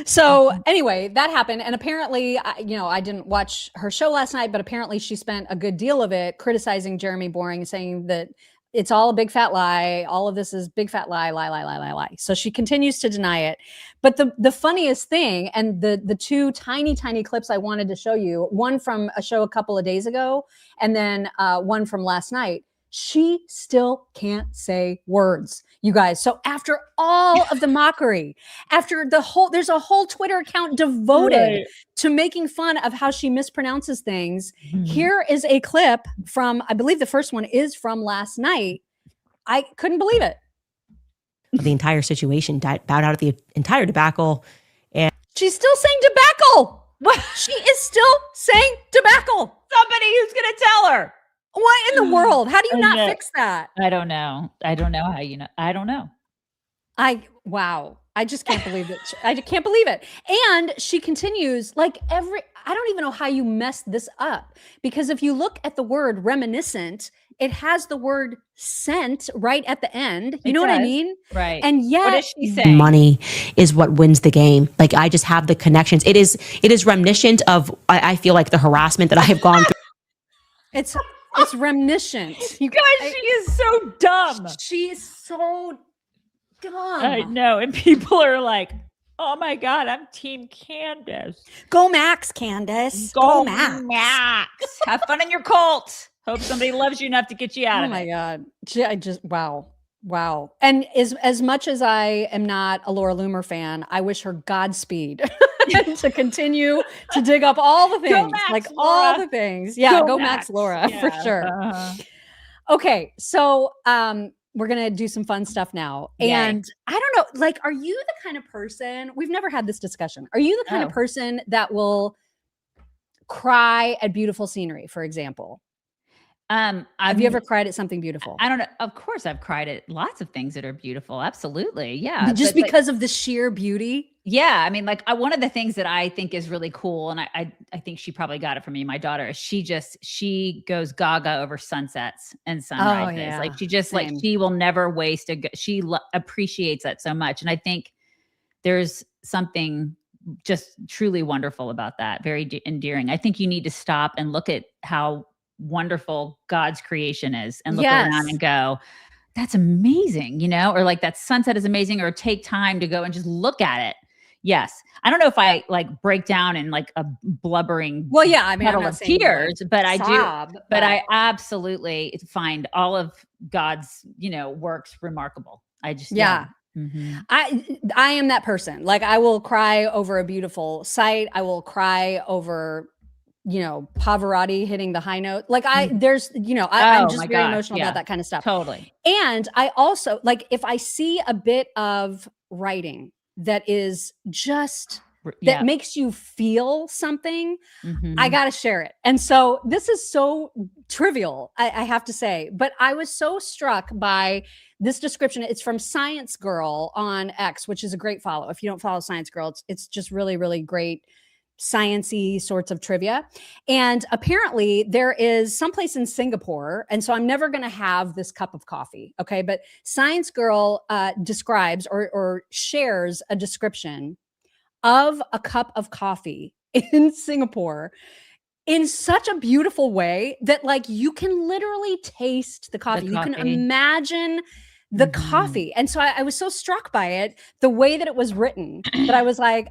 So anyway, that happened. And apparently, I didn't watch her show last night, but apparently she spent a good deal of it criticizing Jeremy Boring, saying that it's all a big fat lie. All of this is big fat lie. So she continues to deny it. But the funniest thing, and the two tiny clips I wanted to show you, one from a show a couple of days ago, and then one from last night, she still can't say words, you guys. So after all of the mockery, after there's a whole Twitter account devoted to making fun of how she mispronounces things. Here is a clip from, I believe the first one is from last night. I couldn't believe it. The entire situation bowed out of the entire debacle. And she's still saying debacle. She is still saying debacle. Somebody who's going to tell her. What in the world? How do you not fix that? I don't know. I don't know how you know. I don't know. Wow. I just can't believe it. I can't believe it. And she continues I don't even know how you messed this up, because if you look at the word reminiscent, it has the word sent right at the end. You know what I mean? Right. And yet, what is she saying? Money is what wins the game. Like, I just have the connections. It is reminiscent of, I feel like, the harassment that I have gone through. It's reminiscent. You guys, she is so dumb. She is so dumb. I know. And people are like, oh my God, I'm Team Candace. Go Max, Candace. Go Max. Have fun in your cult. Hope somebody loves you enough to get you out of it. Oh my God. I just, wow. And as much as I am not a Laura Loomer fan, I wish her Godspeed to continue to dig up all the things, all the things. Yeah, go Max Laura, for sure. Okay, so we're going to do some fun stuff now. And I don't know, are you the kind of person, we've never had this discussion. Are you the kind of person that will cry at beautiful scenery, for example? Have you ever cried at something beautiful? I don't know. Of course I've cried at lots of things that are beautiful. Absolutely. Yeah. Just because of the sheer beauty. Yeah. I mean, one of the things that I think is really cool, and I think she probably got it from me, my daughter, is she goes gaga over sunsets and sunrises. She will never waste she appreciates that so much. And I think there's something just truly wonderful about that. Very endearing. I think you need to stop and look at how wonderful God's creation is and look around and go, that's amazing, or that sunset is amazing, or take time to go and just look at it. Yes. I don't know if I break down in a blubbering puddle of tears, but I do. But I absolutely find all of God's, works remarkable. I just, Mm-hmm. I am that person. I will cry over a beautiful sight. I will cry over Pavarotti hitting the high note. I'm just very emotional about that kind of stuff. Totally. And I also if I see a bit of writing that is just that makes you feel something, I got to share it. And so this is so trivial, I have to say, but I was so struck by this description. It's from Science Girl on X, which is a great follow. If you don't follow Science Girl, it's just really, really great science-y sorts of trivia. And apparently there is someplace in Singapore, and so I'm never going to have this cup of coffee, okay? But Science Girl describes or shares a description of a cup of coffee in Singapore in such a beautiful way that you can literally taste the coffee. You can imagine the coffee. And so I was so struck by it, the way that it was written, that I was like,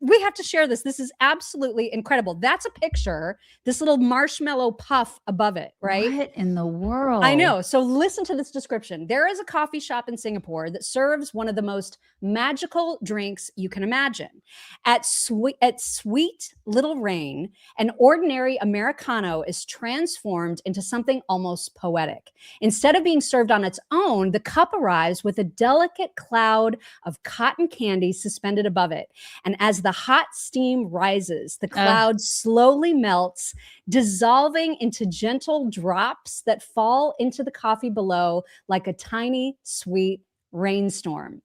we have to share this. This is absolutely incredible. That's a picture, this little marshmallow puff above it, right? What in the world? I know. So listen to this description. There is a coffee shop in Singapore that serves one of the most magical drinks you can imagine. At Sweet Little Rain, an ordinary Americano is transformed into something almost poetic. Instead of being served on its own, the cup arrives with a delicate cloud of cotton candy suspended above it. And as the hot steam rises, the cloud slowly melts, dissolving into gentle drops that fall into the coffee below like a tiny, sweet rainstorm.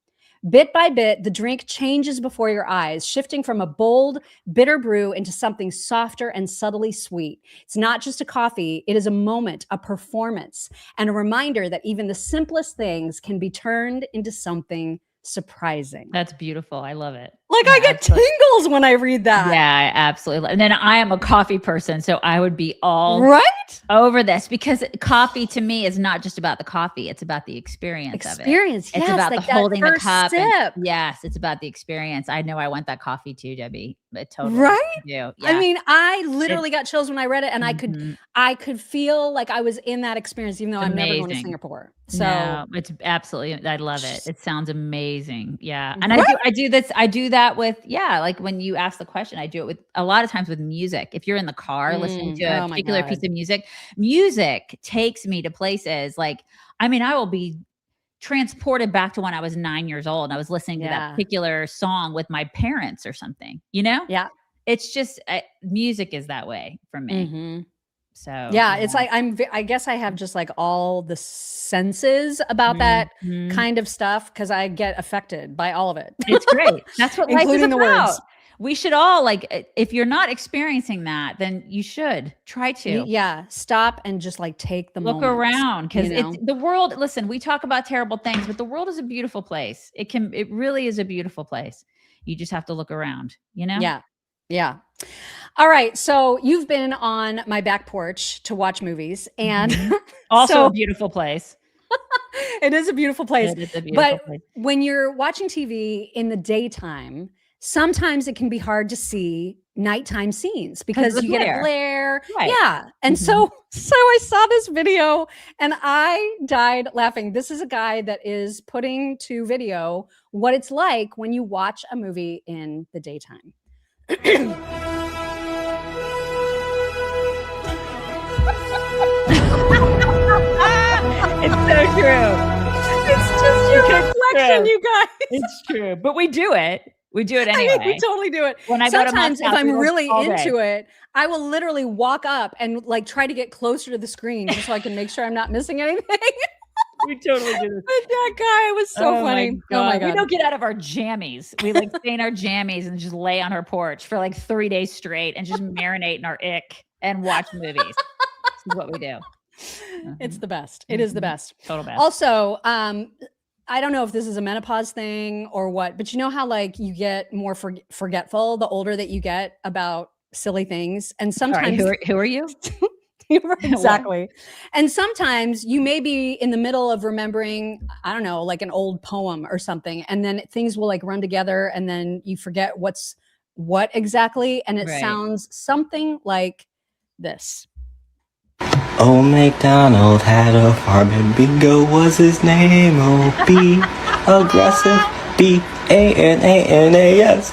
Bit by bit, the drink changes before your eyes, shifting from a bold, bitter brew into something softer and subtly sweet. It's not just a coffee, it is a moment, a performance, and a reminder that even the simplest things can be turned into something surprising. That's beautiful. I love it. Like, I get tingles when I read that. Yeah, absolutely. And then I am a coffee person, so I would be all over this, because coffee to me is not just about the coffee. It's about the experience of it. Yes, it's about like the holding the cup. Sip. Yes, it's about the experience. I know I want that coffee too, Debbie. But totally. Right? Do. Yeah. I mean, I literally got chills when I read it, and I could feel like I was in that experience, even though I'm never going to Singapore. So no, it's absolutely, I love it. It sounds amazing. Yeah. And I do that with, like when you ask the question, I do it with a lot of times with music. If you're in the car listening to a particular piece of music takes me to places like, I mean, I will be transported back to when I was 9 years old and I was listening to that particular song with my parents or something, you know? Yeah. It's just, music is that way for me. So it's like, I guess I have just like all the senses about that kind of stuff, because I get affected by all of it. It's great. That's what life is Including the about. words. We should all, like, if you're not experiencing that, then you should try to. Yeah. Stop and just like take the look around, because the world, listen, we talk about terrible things, but the world is a beautiful place. It really is a beautiful place. You just have to look around, you know? Yeah. Yeah. All right. So you've been on my back porch to watch movies, and also a beautiful place. It is a beautiful place. It is a beautiful place. When you're watching TV in the daytime, sometimes it can be hard to see nighttime scenes because you get a glare. Right. Yeah. And so I saw this video and I died laughing. This is a guy that is putting to video what it's like when you watch a movie in the daytime. It's so true. It's just your reflection, you guys. It's true. But we do it. We do it anyway. I mean, we totally do it. When I Sometimes if I'm really into it, it, I will literally walk up and like try to get closer to the screen just so I can make sure I'm not missing anything. We totally do this. But that guy was so funny. Oh my God. We don't get out of our jammies. We like stay in our jammies and just lay on her porch for like 3 days straight and just marinate in our ick and watch movies. This is what we do. It's the best. It is the best. Total best. Also, I don't know if this is a menopause thing or what, but you know how like you get more forgetful the older that you get about silly things, and sometimes who are you? Exactly. And sometimes you may be in the middle of remembering, I don't know, like an old poem or something, and then things will like run together, and then you forget what exactly, and it sounds something like this. Old MacDonald had a farm and Bingo was his name. Oh, be aggressive, BANANAS.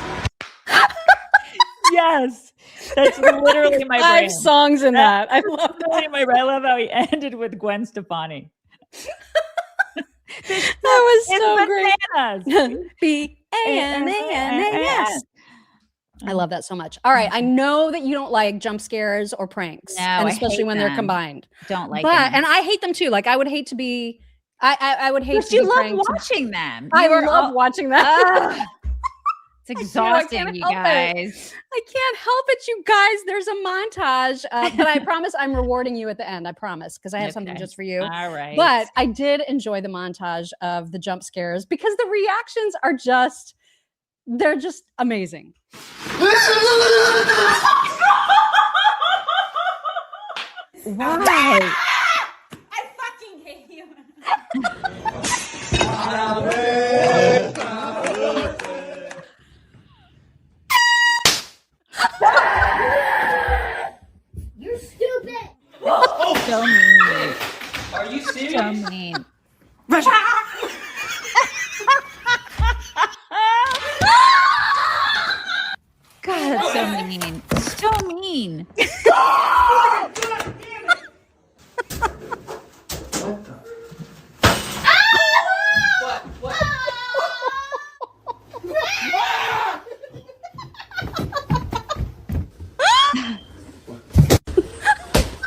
Yes, that's literally my brain. 5 songs in that. I love that. I love how he ended with Gwen Stefani. That was so great. BANANAS. I love that so much. All right. I know that you don't like jump scares or pranks, and especially when they're combined. Don't like them. And I hate them too. Like I would hate to be, I would hate to be you love pranked. watching them. I love watching them. It's exhausting, you guys. I can't help it, you guys. There's a montage, but I promise I'm rewarding you at the end. I promise, because I have something just for you. All right. But I did enjoy the montage of the jump scares because the reactions are they're just amazing. Why? I fucking hate you. God, that's so mean. So mean.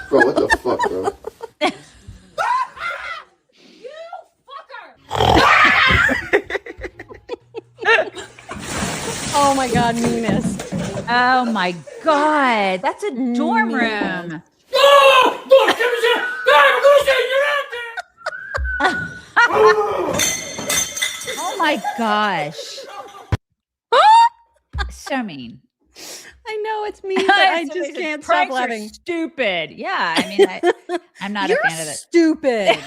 Bro, what the fuck, bro? Oh my God, meanest. Oh my God. That's a dorm room. Oh my gosh. So mean. I know it's mean, but I just can't stop laughing. Stupid. Yeah. I mean, I'm not a fan of it. Stupid.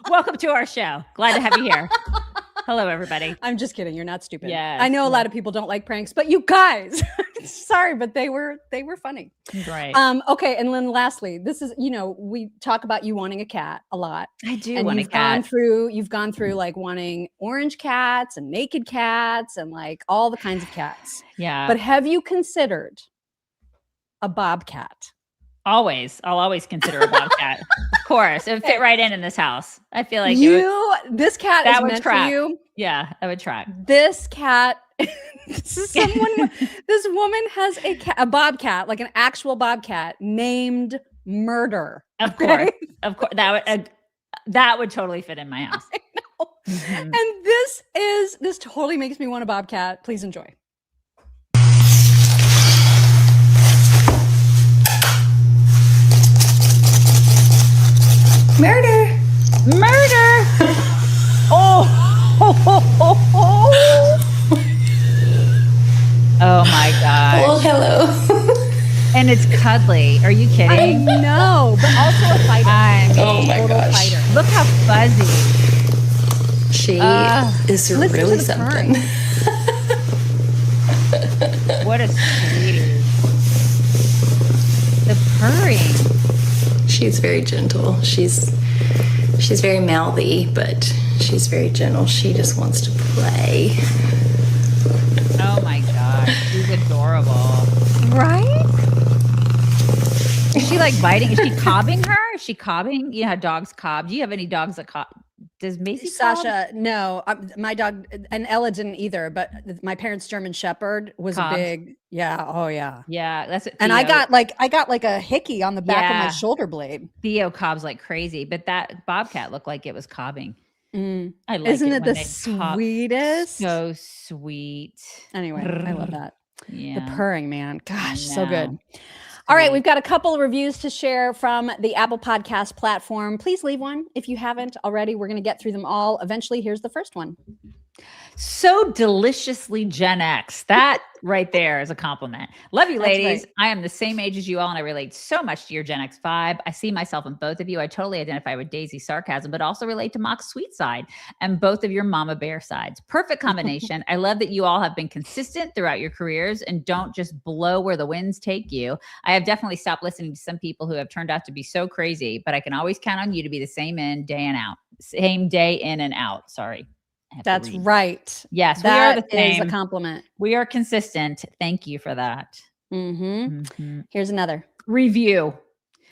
Welcome to our show. Glad to have you here. Hello, everybody. I'm just kidding. You're not stupid. Yeah. I know a lot of people don't like pranks, but you guys, sorry, but they were funny. Right. Okay. And then lastly, this is, we talk about you wanting a cat a lot. I do and want a cat. You've gone through like wanting orange cats and naked cats and like all the kinds of cats. Yeah. But have you considered a bobcat? Always. I'll always consider a bobcat. Of course. It would fit right in this house. I feel like this cat is meant for you. Yeah, I would track. This cat, this woman has a bobcat, like an actual bobcat named Murder. Of course. Of course. That would totally fit in my house. I know. Mm-hmm. And this totally makes me want a bobcat. Please enjoy. Murder. Oh my God. Well, hello. And it's cuddly. Are you kidding? I know, but also a fighter. Oh my gosh. Fighter. Look how fuzzy. She is really something. What a sweetie. The purring. She's very gentle. She's very mouthy, but she's very gentle. She just wants to play. Oh my gosh, she's adorable. Right? Is she like biting? Is she cobbing her? Is she cobbing? You know how dogs cobb. Do you have any dogs that cobb? Does Macy Sasha? No, my dog and Ella didn't either. But my parents' German Shepherd was a big, yeah. Oh yeah, yeah. That's what and I got like a hickey on the back of my shoulder blade. Theo cobbs like crazy, but that bobcat looked like it was cobbing. I like Isn't it when the sweetest? So sweet. Anyway, I love that. Yeah. The purring, man. Gosh, so good. All right, we've got a couple of reviews to share from the Apple Podcast platform. Please leave one if you haven't already. We're going to get through them all. Eventually, here's the first one. So deliciously Gen X. That right there is a compliment. Love you, ladies. Right. I am the same age as you all, and I relate so much to your Gen X vibe. I see myself in both of you. I totally identify with Daisy's sarcasm, but also relate to Mock's sweet side and both of your mama bear sides. Perfect combination. I love that you all have been consistent throughout your careers and don't just blow where the winds take you. I have definitely stopped listening to some people who have turned out to be so crazy, but I can always count on you to be the same same day in and out. Sorry. That's right. Yes, that we are the same. Is a compliment. We are consistent. Thank you for that. Here's another review.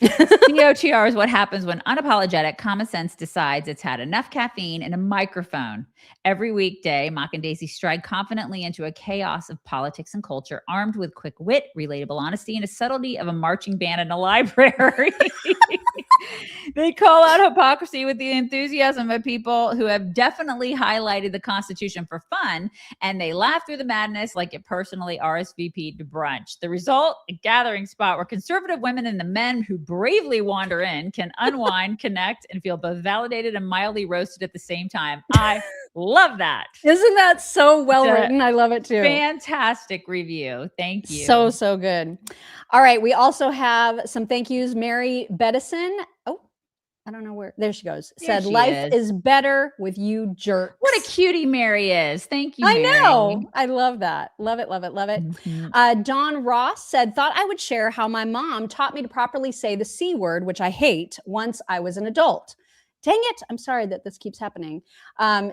COTR is what happens when unapologetic common sense decides it's had enough caffeine and a microphone. Every weekday, Mock and Daisy stride confidently into a chaos of politics and culture, armed with quick wit, relatable honesty, and a subtlety of a marching band in a library. They call out hypocrisy with the enthusiasm of people who have definitely highlighted the Constitution for fun, and they laugh through the madness like it personally RSVP'd to brunch. The result, a gathering spot where conservative women and the men who bravely wander in can unwind, connect, and feel both validated and mildly roasted at the same time. I love that. Isn't that so well written? I love it too. Fantastic review. Thank you. So good. All right. We also have some thank yous. Mary Bedison. Oh, I don't know where. There she goes. Said, life is better with you jerks. What a cutie Mary is. Thank you, Mary. I know. I love that. Love it, love it, love it. Dawn Ross said, thought I would share how my mom taught me to properly say the C word, which I hate, once I was an adult. Dang it. I'm sorry that this keeps happening.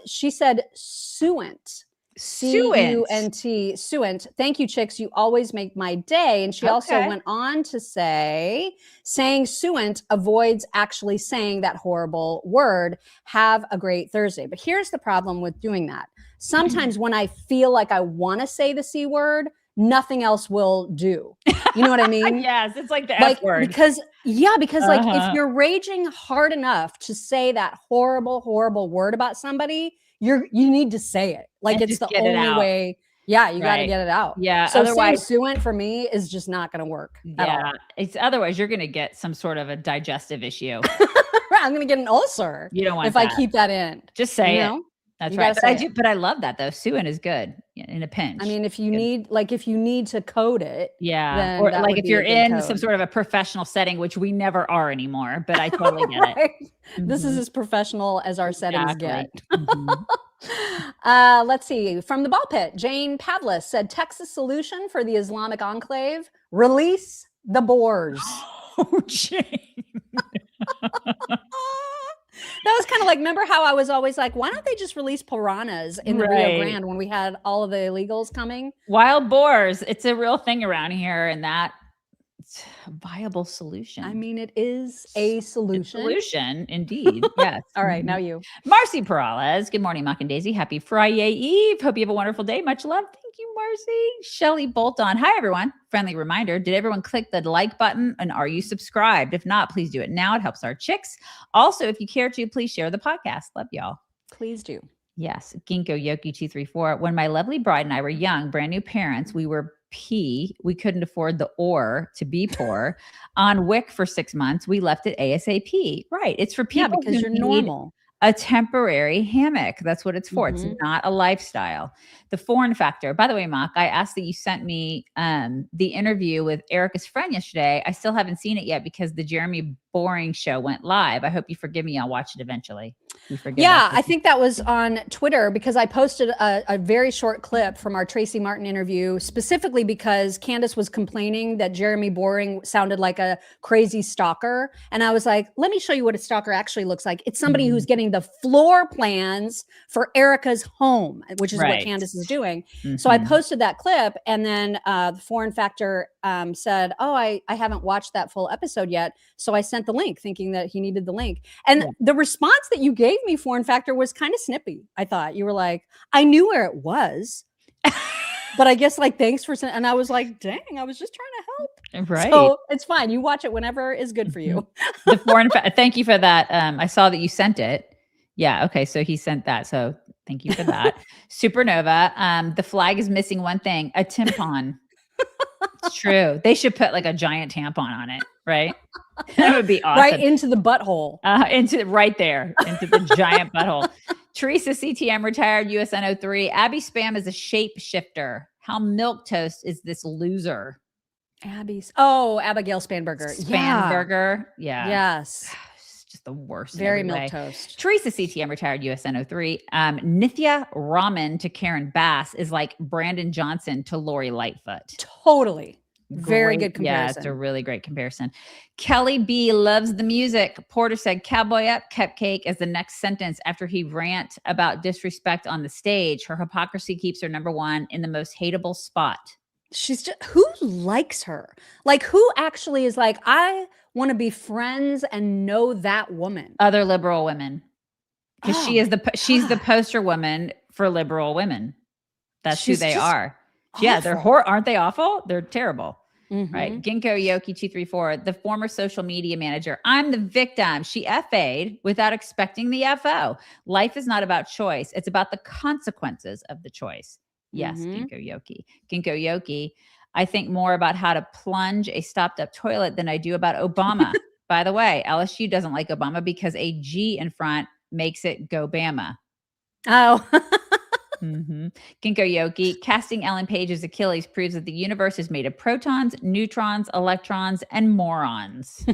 She said, suent. C-U-N-T, suent. Thank you, chicks. You always make my day. And she also went on to say, saying suent avoids actually saying that horrible word. Have a great Thursday. But here's the problem with doing that. Sometimes when I feel like I want to say the C word, nothing else will do. You know what I mean? Yes, it's like the F word. Because like if you're raging hard enough to say that horrible, horrible word about somebody, you need to say it. Like it's the only way. Yeah, you got to get it out. Yeah. So otherwise, saying suent for me is just not going to work. Yeah. It's otherwise you're going to get some sort of a digestive issue. I'm going to get an ulcer. You don't want if I keep that in. Just say it. Know? That's right. But I love that though. Suent is good in a pinch. I mean, if you need to code it. Yeah. Or like if you're in some sort of a professional setting, which we never are anymore, but I totally get it. This is as professional as our settings get. Mm-hmm. Let's see. From the ball pit, Jane Pavlis said, Texas solution for the Islamic enclave, release the Boers. Oh, Jane. That was kind of like, remember how I was always like, why don't they just release piranhas in the Rio Grande when we had all of the illegals coming? Wild boars. It's a real thing around here, and that's a viable solution. I mean, it is a solution. Solution, indeed. Yes. All right, now you. Marcy Peralez. Good morning, Mock and Daisy. Happy Friday Eve. Hope you have a wonderful day. Much love. Thank you, Marcy. Shelly Bolton. Hi, everyone. Friendly reminder. Did everyone click the like button? And are you subscribed? If not, please do it now. It helps our chicks. Also, if you care to, please share the podcast. Love y'all. Please do. Yes. Ginkgo Yoki 234. When my lovely bride and I were young, brand new parents, we were we couldn't afford the or to be poor. On WIC for 6 months, we left it ASAP. Right. It's for people because you're normal. A temporary hammock. That's what it's for. It's not a lifestyle. The foreign factor. By the way, Mock, I asked that you sent me the interview with Erica's friend yesterday. I still haven't seen it yet because the Jeremy Boring show went live. I hope you forgive me. I'll watch it eventually. I think that was on Twitter because I posted a very short clip from our Tracy Martin interview, specifically because Candace was complaining that Jeremy Boring sounded like a crazy stalker. And I was like, let me show you what a stalker actually looks like. It's somebody who's getting the floor plans for Erica's home, which is what Candace is doing. So I posted that clip, and then the foreign factor said, oh, I haven't watched that full episode yet. So I sent the link thinking that he needed the link. And the response that you gave me, foreign factor, was kind of snippy. I thought you were like, I knew where it was, but I guess like, thanks for and I was like, dang, I was just trying to help. Right. So it's fine. You watch it whenever is good for you. The foreign thank you for that. I saw that you sent it. Yeah. Okay. So he sent that. So thank you for that. Supernova. The flag is missing one thing, a tampon. It's true. They should put like a giant tampon on it, right? That would be awesome. Right into the butthole. Right there, into the giant butthole. Teresa CTM retired USN 03. Abby Spam is a shapeshifter. How milquetoast is this loser? Abigail Spanberger. Spanberger. Yeah. Yes. Just the worst. Very milquetoast. Teresa CTM retired USN 03. Nithya Raman to Karen Bass is like Brandon Johnson to Lori Lightfoot. Totally. Very good comparison. Yeah, it's a really great comparison. Kelly B loves the music. Porter said, cowboy up, cupcake as the next sentence after he rant about disrespect on the stage. Her hypocrisy keeps her number one in the most hateable spot. She's just, who likes her? Like, who actually is like, I want to be friends and know that woman? Other liberal women. Because she's the poster woman for liberal women. That's who they are. Awful. Yeah, they're aren't they awful? They're terrible. Right. Ginkgo Yoki 234, the former social media manager. I'm the victim. She FA'd without expecting the FO. Life is not about choice. It's about the consequences of the choice. Yes, Ginkgo Yoki. Ginkgo Yoki, I think more about how to plunge a stopped up toilet than I do about Obama. By the way, LSU doesn't like Obama because a G in front makes it go Bama. Oh. Ginkgo Yoki, casting Ellen Page's Achilles proves that the universe is made of protons, neutrons, electrons, and morons.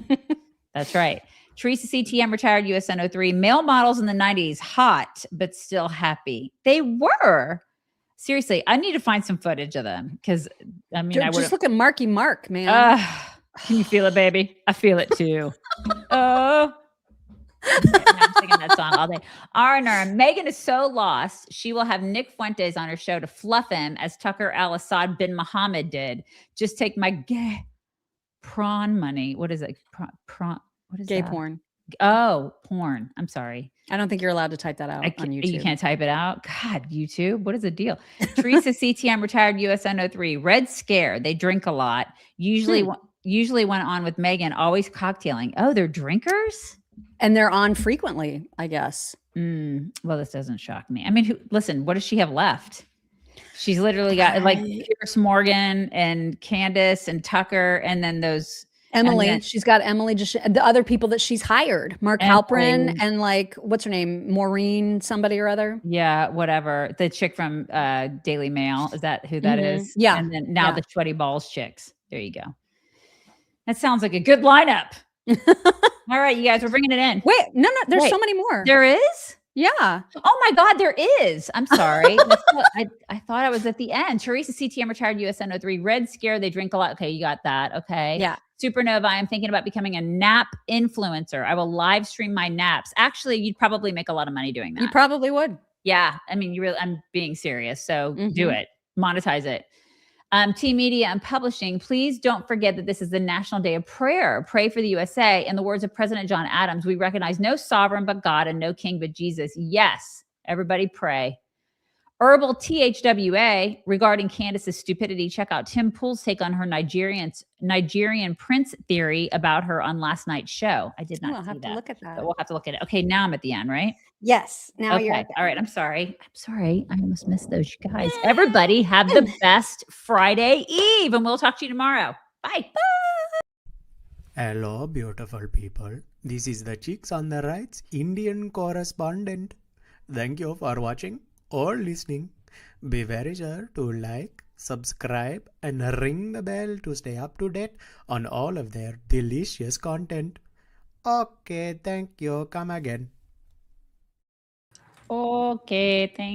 That's right. Teresa CTM, retired USN 03. Male models in the 90s, hot, but still happy. They were. Seriously, I need to find some footage of them because, I mean, I just look at Marky Mark, man. Can you feel it, baby? I feel it too. Oh. I'm singing that song all day. Arner, Megan is so lost. She will have Nick Fuentes on her show to fluff him as Tucker al-Assad bin Mohammed did. Just take my gay prawn money. What is it? Prawn. What is gay that? Porn. Oh, porn. I'm sorry. I don't think you're allowed to type that out on YouTube. You can't type it out? God, YouTube. What is the deal? Teresa CTM, retired USN 03. Red Scare. They drink a lot. Usually went on with Megan, always cocktailing. Oh, they're drinkers? And they're on frequently, I guess. Well, this doesn't shock me. I mean, listen, what does she have left? She's literally got like Pierce Morgan and Candace and Tucker, and then those Emily. She's got Emily, just the other people that she's hired. Mark Halperin and like, what's her name? Maureen, somebody or other. Yeah, whatever. The chick from Daily Mail. Is that who that is? Yeah. And then now the Sweaty Balls chicks. There you go. That sounds like a good lineup. All right, you guys, we're bringing it in. Wait, no, there's so many more. There is? Yeah. Oh my God, there is. I'm sorry. I thought I was at the end. Teresa CTM, retired USN 03. Red Scare, they drink a lot. Okay, you got that. Okay. Yeah. Supernova, I'm thinking about becoming a nap influencer. I will live stream my naps. Actually, you'd probably make a lot of money doing that. You probably would. Yeah. I mean, I'm being serious. So do it. Monetize it. T Media and Publishing, please don't forget that this is the National Day of Prayer. Pray for the USA. In the words of President John Adams, we recognize no sovereign but God and no king but Jesus. Yes, everybody pray. Herbal THWA, regarding Candace's stupidity, check out Tim Pool's take on her Nigerian prince theory about her on last night's show. I did not see I'll have that. to look at that. But we'll have to look at it. Okay, now I'm at the end, right? Yes. Now okay. you're All right. I'm sorry. I almost missed those, you guys. Everybody have the best Friday Eve, and we'll talk to you tomorrow. Bye. Hello, beautiful people. This is the Chicks on the Right's Indian correspondent. Thank you for watching or listening. Be very sure to like, subscribe, and ring the bell to stay up to date on all of their delicious content. Okay, thank you. Come again. Okay, thank you.